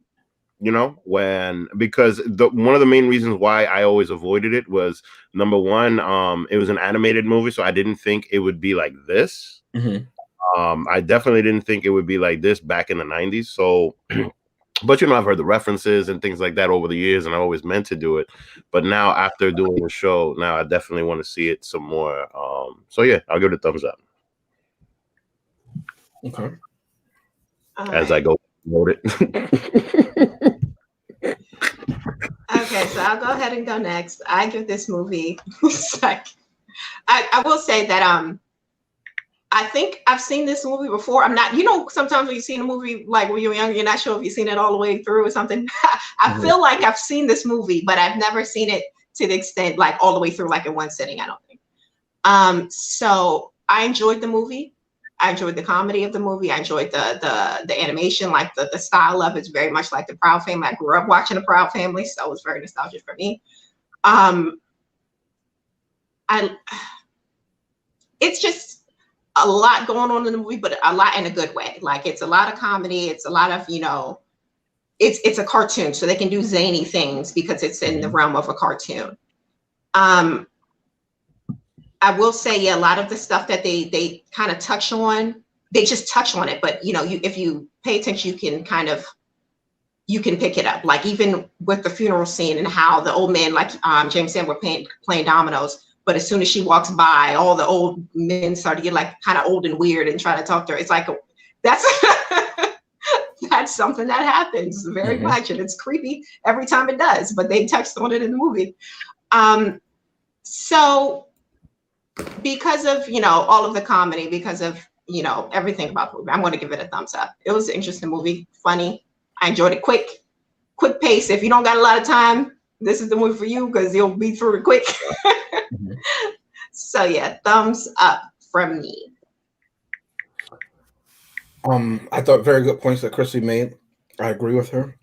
Because one of the main reasons why I always avoided it was, number one, it was an animated movie, so I didn't think it would be like this. I definitely didn't think it would be like this back in the 90s. So, but I've heard the references and things like that over the years, and I always meant to do it. But now, after doing the show, now I definitely want to see it some more. So yeah, I'll give it a thumbs up. Okay. As I go vote it. Okay, so I'll go ahead and go next. I give this movie I will say that I think I've seen this movie before. I'm not, sometimes when you see a movie like when you're young, you're not sure if you've seen it all the way through or something. I feel like I've seen this movie, but I've never seen it to the extent like all the way through, like in one sitting, I don't think. So I enjoyed the movie. I enjoyed the comedy of the movie. I enjoyed the animation, like the style of it's very much like the Proud Family. I grew up watching the Proud Family, so it was very nostalgic for me. It's just a lot going on in the movie, but a lot in a good way. Like it's a lot of comedy. It's a lot of, it's a cartoon, so they can do zany things because it's in the realm of a cartoon. I will say, a lot of the stuff that they kind of touch on, they just touch on it. But if you pay attention, you can pick it up. Like even with the funeral scene and how the old man, like James said, were playing dominoes. But as soon as she walks by, all the old men start to get like kind of old and weird and try to talk to her. It's like that's that's something that happens very much, and it's creepy every time it does. But they touched on it in the movie. So because of all of the comedy, because of everything about the movie, I'm going to give it a thumbs up. It was an interesting movie, funny. I enjoyed it. Quick pace. If you don't got a lot of time, this is the movie for you because you'll be through it quick. So yeah, thumbs up from me. I thought very good points that Chrissy made. I agree with her.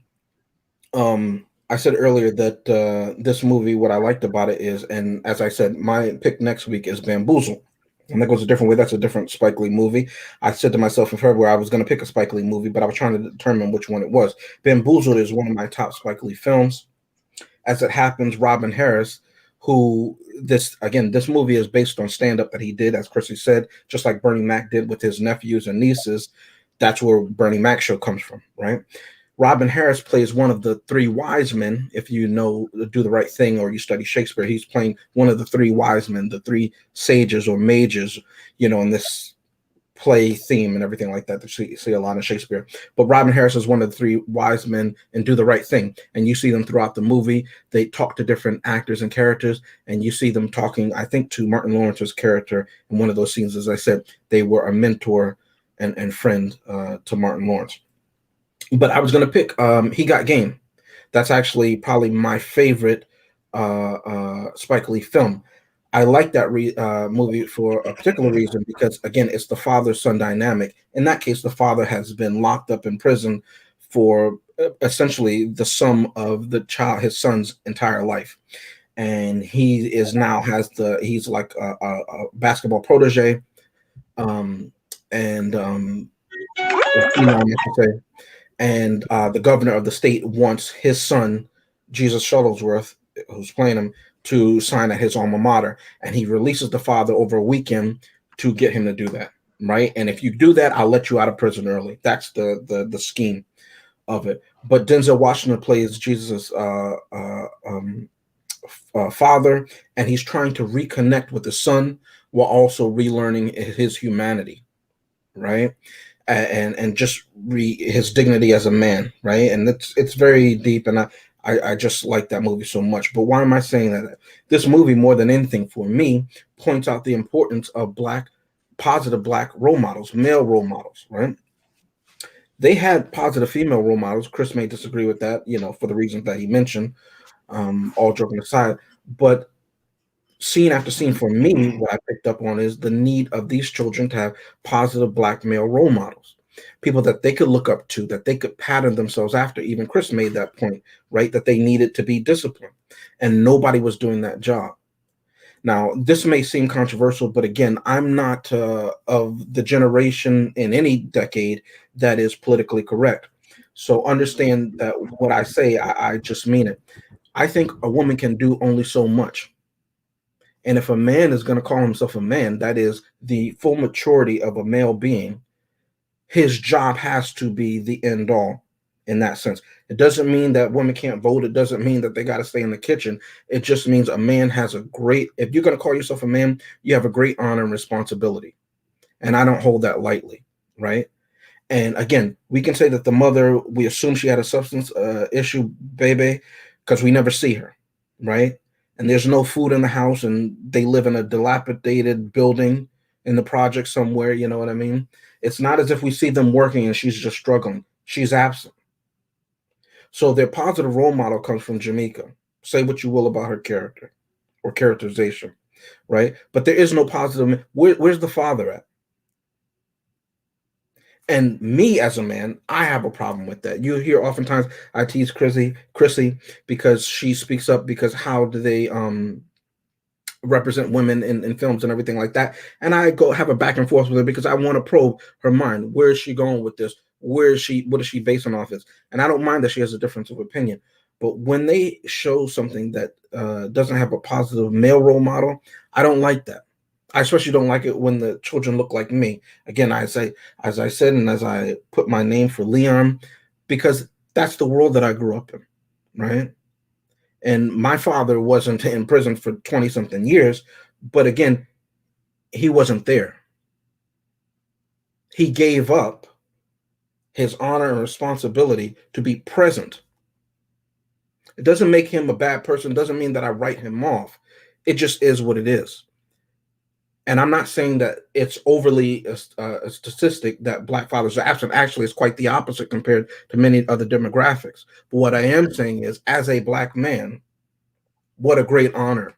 I said earlier that this movie, what I liked about it is, and as I said, my pick next week is Bamboozle. And that goes a different way. That's a different Spike Lee movie. I said to myself in February I was going to pick a Spike Lee movie, but I was trying to determine which one it was. Bamboozled is one of my top Spike Lee films. As it happens, Robin Harris, who this movie is based on stand-up that he did, as Chrissy said, just like Bernie Mac did with his nephews and nieces. That's where Bernie Mac show comes from, right? Robin Harris plays one of the three wise men. If you know Do the Right Thing or you study Shakespeare, he's playing one of the three wise men, the three sages or mages, in this play theme and everything like that. You see a lot in Shakespeare. But Robin Harris is one of the three wise men in Do the Right Thing. And you see them throughout the movie. They talk to different actors and characters. And you see them talking, I think, to Martin Lawrence's character in one of those scenes. As I said, they were a mentor and friend to Martin Lawrence. But I was going to pick He Got Game. That's actually probably my favorite Spike Lee film. I like that movie for a particular reason because, again, it's the father-son dynamic. In that case, the father has been locked up in prison for essentially the sum of his son's entire life, and he is now he's like a basketball protege, and phenom, I should say. And the governor of the state wants his son, Jesus Shuttlesworth, who's playing him, to sign at his alma mater, and he releases the father over a weekend to get him to do that, right? And if you do that, I'll let you out of prison early. That's the scheme of it. But Denzel Washington plays Jesus' father, and he's trying to reconnect with the son while also relearning his humanity, right? And just his dignity as a man, right? And it's very deep, and I just like that movie so much. But why am I saying that? This movie, more than anything for me, points out the importance of positive black role models, male role models, right? They had positive female role models. Chris may disagree with that, for the reasons that he mentioned, all joking aside. But scene after scene for me, what I picked up on is the need of these children to have positive black male role models, people that they could look up to, that they could pattern themselves after. Even Chris made that point, right? That they needed to be disciplined, and nobody was doing that job. Now, this may seem controversial, but again, I'm not of the generation in any decade that is politically correct. So understand that what I say, I just mean it. I think a woman can do only so much. And if a man is going to call himself a man, that is the full maturity of a male being, his job has to be the end all in that sense. It doesn't mean that women can't vote. It doesn't mean that they got to stay in the kitchen. It just means a man has if you're going to call yourself a man, you have a great honor and responsibility. And I don't hold that lightly, right? And again, we can say that the mother, we assume she had a substance issue, Bebe, because we never see her, right? And there's no food in the house, and they live in a dilapidated building in the project somewhere, you know what I mean? It's not as if we see them working and she's just struggling. She's absent. So their positive role model comes from Jamaica. Say what you will about her character or characterization, right? But there is no positive. Where's the father at? And me as a man, I have a problem with that. You hear oftentimes I tease Chrissy because she speaks up because how do they represent women in films and everything like that. And I go have a back and forth with her because I want to probe her mind. Where is she going with this? What is she basing off this? And I don't mind that she has a difference of opinion. But when they show something that doesn't have a positive male role model, I don't like that. I especially don't like it when the children look like me. Again, as I said, and as I put my name for Leon, because that's the world that I grew up in, right? And my father wasn't in prison for 20-something years, but again, he wasn't there. He gave up his honor and responsibility to be present. It doesn't make him a bad person. It doesn't mean that I write him off. It just is what it is. And I'm not saying that it's overly a statistic that black fathers are absent. Actually, it's quite the opposite compared to many other demographics. But what I am saying is, as a black man, what a great honor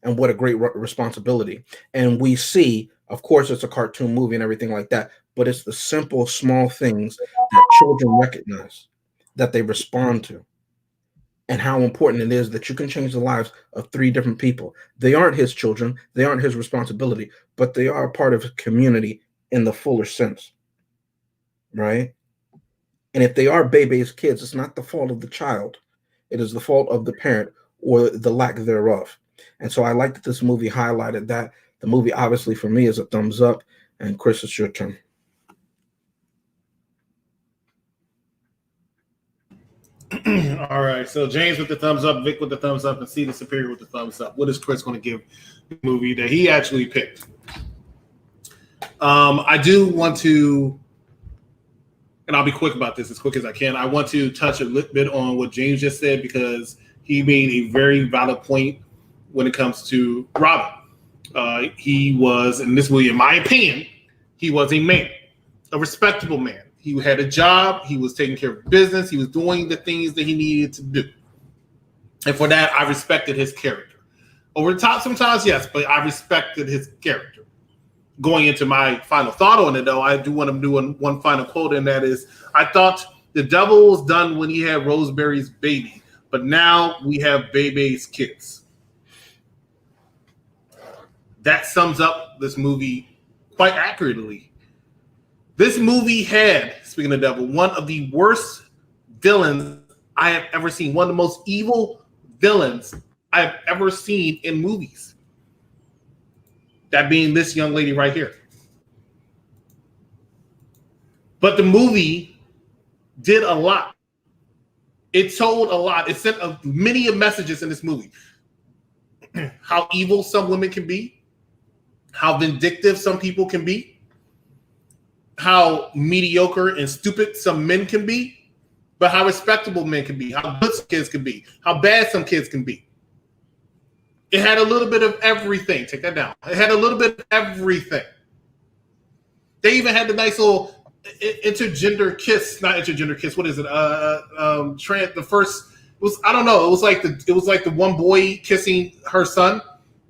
and what a great responsibility. And we see, of course, it's a cartoon movie and everything like that, but it's the simple, small things that children recognize, that they respond to, and how important it is that you can change the lives of 3 different people. They aren't his children, they aren't his responsibility, but they are a part of a community in the fuller sense, right? And if they are Bebe's kids, it's not the fault of the child. It is the fault of the parent or the lack thereof. And so I like that this movie highlighted that. The movie, obviously, for me, is a thumbs up. And Chris, it's your turn. All right. So James with the thumbs up, Vic with the thumbs up, and C the Superior with the thumbs up. What is Chris going to give the movie that he actually picked? I do want to, and I'll be quick about this, as quick as I can. I want to touch a little bit on what James just said because he made a very valid point when it comes to Robin. He was, in this movie, in my opinion, he was a man, a respectable man. He had a job. He was taking care of business. He was doing the things that he needed to do. And for that, I respected his character. Over the top sometimes, yes, but I respected his character. Going into my final thought on it, though, I do want to do one final quote, and that is, I thought the devil was done when he had Rosemary's Baby, but now we have Bebe's kids. That sums up this movie quite accurately. This movie had, speaking of the devil, one of the worst villains I have ever seen. One of the most evil villains I have ever seen in movies. That being this young lady right here. But the movie did a lot. It told a lot. It sent many messages in this movie. How evil some women can be. How vindictive some people can be. How mediocre and stupid some men can be. But how respectable men can be. How good some kids can be. How bad some kids can be. It had a little bit of everything. Take that down. It had a little bit of everything. They even had the nice little intergender kiss. Not intergender kiss. What is it? The first was, I don't know. It was like the one boy kissing her son.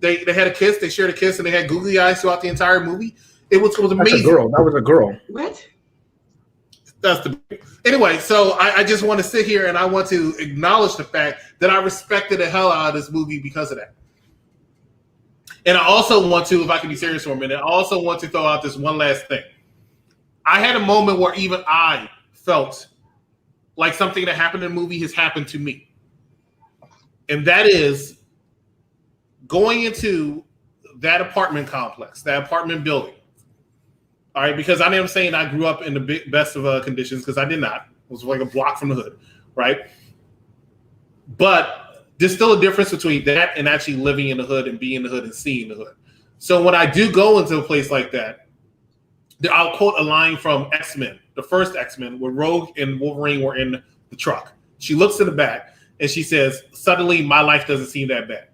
They had a kiss. They shared a kiss, and they had googly eyes throughout the entire movie. It was amazing. That's a girl. That was a girl. What? That's the anyway. So I just want to sit here and I want to acknowledge the fact that I respected the hell out of this movie because of that. And I also want to, if I can be serious for a minute, I also want to throw out this one last thing. I had a moment where even I felt like something that happened in the movie has happened to me. And that is going into that apartment complex, that apartment building. All right, because I am saying I grew up in the best of conditions, because I did not. It was like a block from the hood, right? But there's still a difference between that and actually living in the hood and being in the hood and seeing the hood. So when I do go into a place like that, I'll quote a line from X-Men, the first X-Men, where Rogue and Wolverine were in the truck. She looks in the back and she says, suddenly my life doesn't seem that bad.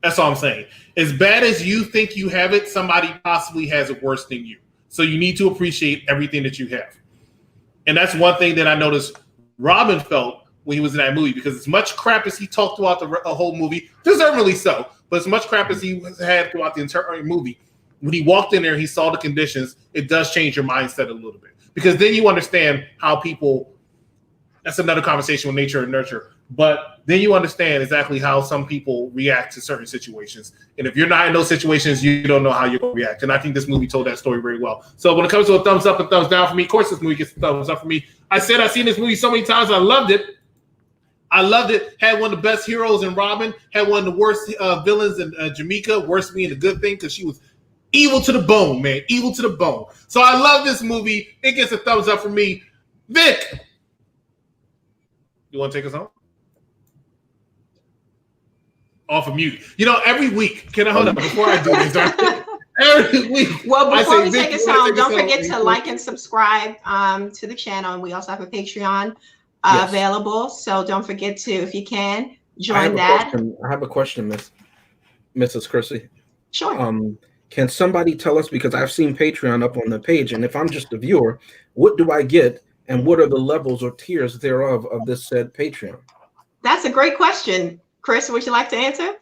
That's all I'm saying. As bad as you think you have it, somebody possibly has it worse than you. So you need to appreciate everything that you have. And that's one thing that I noticed Robin felt when he was in that movie, because as much crap as he talked throughout the whole movie, deservedly so, but as much crap as he had throughout the entire movie, when he walked in there, he saw the conditions, it does change your mindset a little bit. Because then you understand how people, that's another conversation with nature and nurture, but then you understand exactly how some people react to certain situations. And if you're not in those situations, you don't know how you're going to react. And I think this movie told that story very well. So when it comes to a thumbs up and thumbs down for me, of course this movie gets a thumbs up for me. I said I've seen this movie so many times, I loved it. I loved it. Had one of the best heroes in Robin. Had one of the worst villains in Jamaica. Worst being a good thing, because she was evil to the bone, man. Evil to the bone. So I love this movie. It gets a thumbs up for me. Vic, you want to take us home? Off of mute. You know, every week, can I hold up before I do this? Every week. Well, before we take us home, don't forget to like and subscribe to the channel. And we also have a Patreon available. So don't forget to, if you can, join that. I have a question, Mrs. Chrissy. Sure. Can somebody tell us, because I've seen Patreon up on the page, and if I'm just a viewer, what do I get and what are the levels or tiers thereof of this said Patreon? That's a great question. Chris, would you like to answer?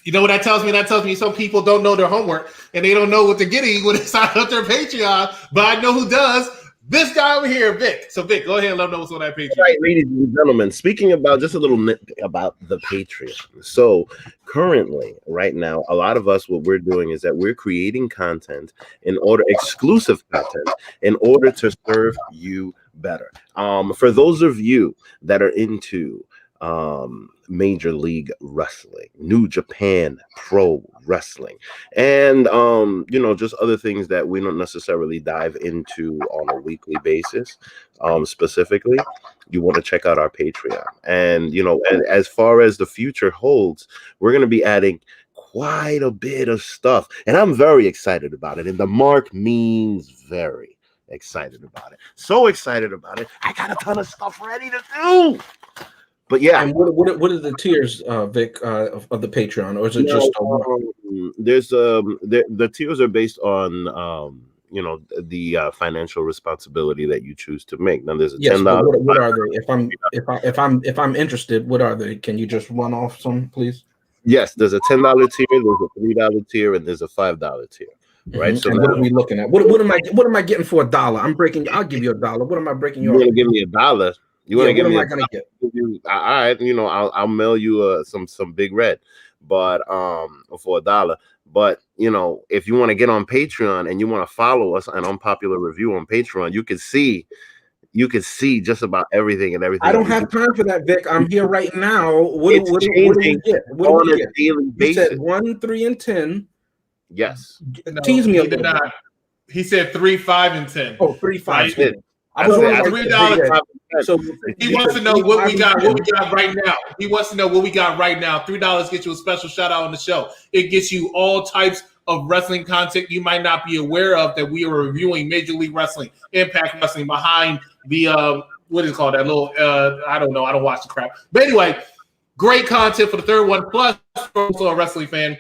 You know what that tells me? That tells me some people don't know their homework and they don't know what they're getting when they sign up their Patreon, but I know who does. This guy over here, Vic. So Vic, go ahead and let them know what's on that Patreon. All right, ladies and gentlemen, speaking about just a little nit about the Patreon. So currently, right now, a lot of us, what we're doing is that we're creating content exclusive content in order to serve you better. For those of you that are into Major League Wrestling, New Japan Pro Wrestling, and just other things that we don't necessarily dive into on a weekly basis, specifically, you want to check out our Patreon. And as far as the future holds, we're going to be adding quite a bit of stuff, and I'm very excited about it. And the mark means very excited about it. So excited about it, I got a ton of stuff ready to do. But yeah, and what are the tiers, Vic, of the Patreon, or is it just there's the tiers are based on the financial responsibility that you choose to make. Now there's a Yes, but $10. what are they? If I'm interested, what are they? Can you just run off some, please? Yes, there's a $10 tier, there's a $3 tier, and there's a $5 tier. Right. So and what are we looking at? What am I getting for $1? I'm breaking. I'll give you $1. What am I breaking you off? You want to give me $1? You want to give me? What am I gonna get? All right, I'll mail you some Big Red, but for $1. But if you want to get on Patreon and you want to follow us on Unpopular Review on Patreon, you can see just about everything and everything. I don't have time for that, Vic. I'm here right now. What do we get? What do we get? Daily basis. You said 1, 3, and 10. Yes. No, tease me a little little bit. He said 3, 5, and 10. Oh, 3, 5. Right? I was $3. So he wants to know what we got. What we got right now. He wants to know what we got right now. $3 gets you a special shout out on the show. It gets you all types of wrestling content you might not be aware of that we are reviewing. Major League Wrestling, Impact Wrestling, behind the what is it called? That little I don't know. I don't watch the crap. But anyway, great content for the third one. Plus, also a wrestling fan.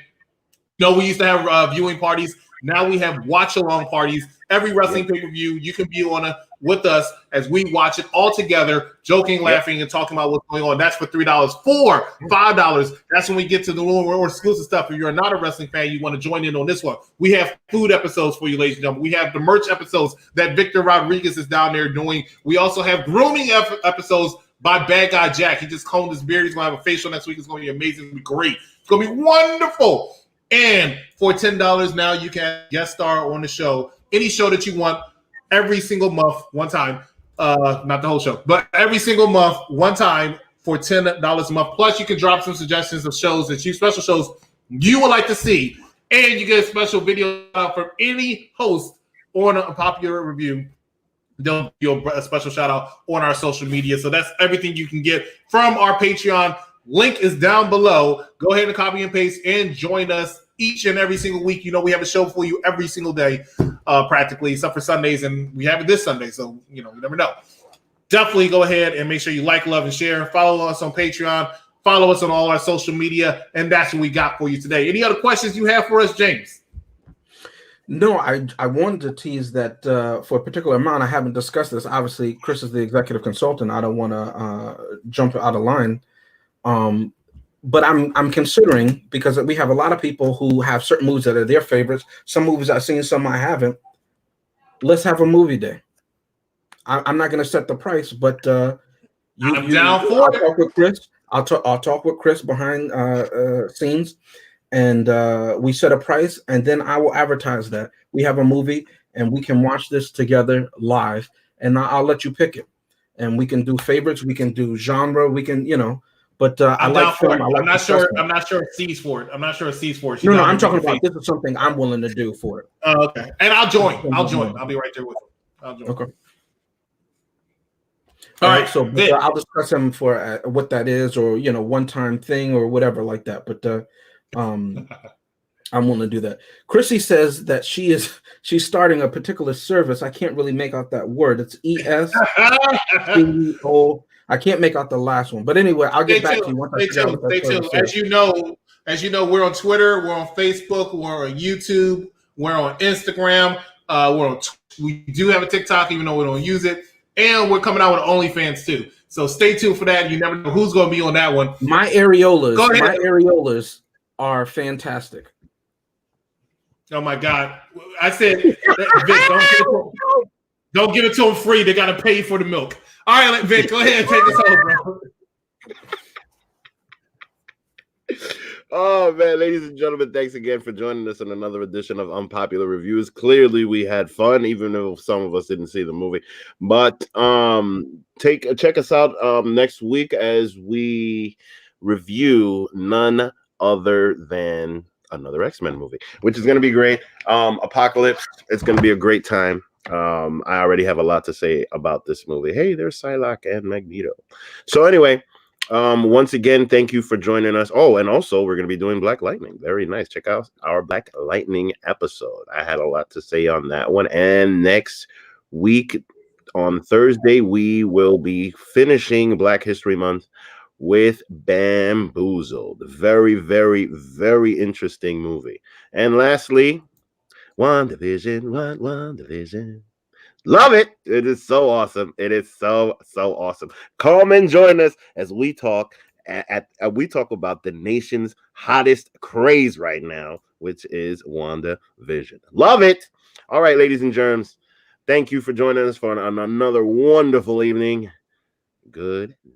We used to have viewing parties. Now we have watch along parties. Every wrestling pay-per-view, you can be on with us as we watch it all together, joking, laughing, and talking about what's going on. That's for $3. $4, $5. That's when we get to the more exclusive stuff. If you're not a wrestling fan, you want to join in on this one. We have food episodes for you, ladies and gentlemen. We have the merch episodes that Victor Rodriguez is down there doing. We also have grooming episodes by Bad Guy Jack. He just combed his beard. He's going to have a facial next week. It's going to be amazing. It's going to be great. It's going to be wonderful. And for $10 now, you can guest star on the show. Any show that you want every single month, one time. Not the whole show, but every single month, one time for $10 a month. Plus, you can drop some suggestions of shows special shows you would like to see. And you get a special video from any host on a popular review. They'll give you a special shout out on our social media. So that's everything you can get from our Patreon. Link is down below. Go ahead and copy and paste and join us each and every single week. We have a show for you every single day, practically, except for Sundays, and we have it this Sunday, so you never know. Definitely go ahead and make sure you like, love, and share. Follow us on Patreon. Follow us on all our social media, and that's what we got for you today. Any other questions you have for us, James? No, I wanted to tease that for a particular amount. I haven't discussed this. Obviously, Chris is the executive consultant. I don't want to jump out of line. But I'm considering, because we have a lot of people who have certain movies that are their favorites. Some movies I've seen, some I haven't. Let's have a movie day. I'm not going to set the price, but I'm down for I'll talk with Chris. I'll talk with Chris behind scenes, and we set a price, and then I will advertise that we have a movie and we can watch this together live, and I'll let you pick it, and we can do favorites, we can do genre, we can But I like film. I'm not sure it sees for it. I'm not sure it sees for it. No, I'm talking about this is something I'm willing to do for it. Oh, okay. And I'll join. I'll be right there with you. I'll join. Okay. All right. So I'll discuss him for what that is, or one-time thing, or whatever like that. But I'm willing to do that. Chrissy says that she's starting a particular service. I can't really make out that word. It's ESCO. I can't make out the last one, but anyway, I'll get back to you once I figure out what that service is. As you know, we're on Twitter, we're on Facebook, we're on YouTube, we're on Instagram, we do have a TikTok, even though we don't use it, and we're coming out with OnlyFans too. So stay tuned for that. You never know who's going to be on that one. My areolas are fantastic. Oh my God! I said, Vic, don't give it to them free. They got to pay for the milk. All right, Vic, go ahead and take us home, bro. Oh, man, ladies and gentlemen, thanks again for joining us on another edition of Unpopular Reviews. Clearly, we had fun, even though some of us didn't see the movie. But check us out next week as we review none other than another X-Men movie, which is going to be great. Apocalypse, it's going to be a great time. I already have a lot to say about this movie. Hey, there's Psylocke and Magneto. So anyway, once again, thank you for joining us. Oh, and also we're going to be doing Black Lightning. Very nice. Check out our Black Lightning episode. I had a lot to say on that one. And next week on Thursday, we will be finishing Black History Month with Bamboozled. Very, very, very interesting movie. And lastly, WandaVision, WandaVision. Love it. It is so awesome. It is so awesome. Come and join us as we talk we talk about the nation's hottest craze right now, which is WandaVision. Love it. All right, ladies and germs. Thank you for joining us for another wonderful evening. Good night.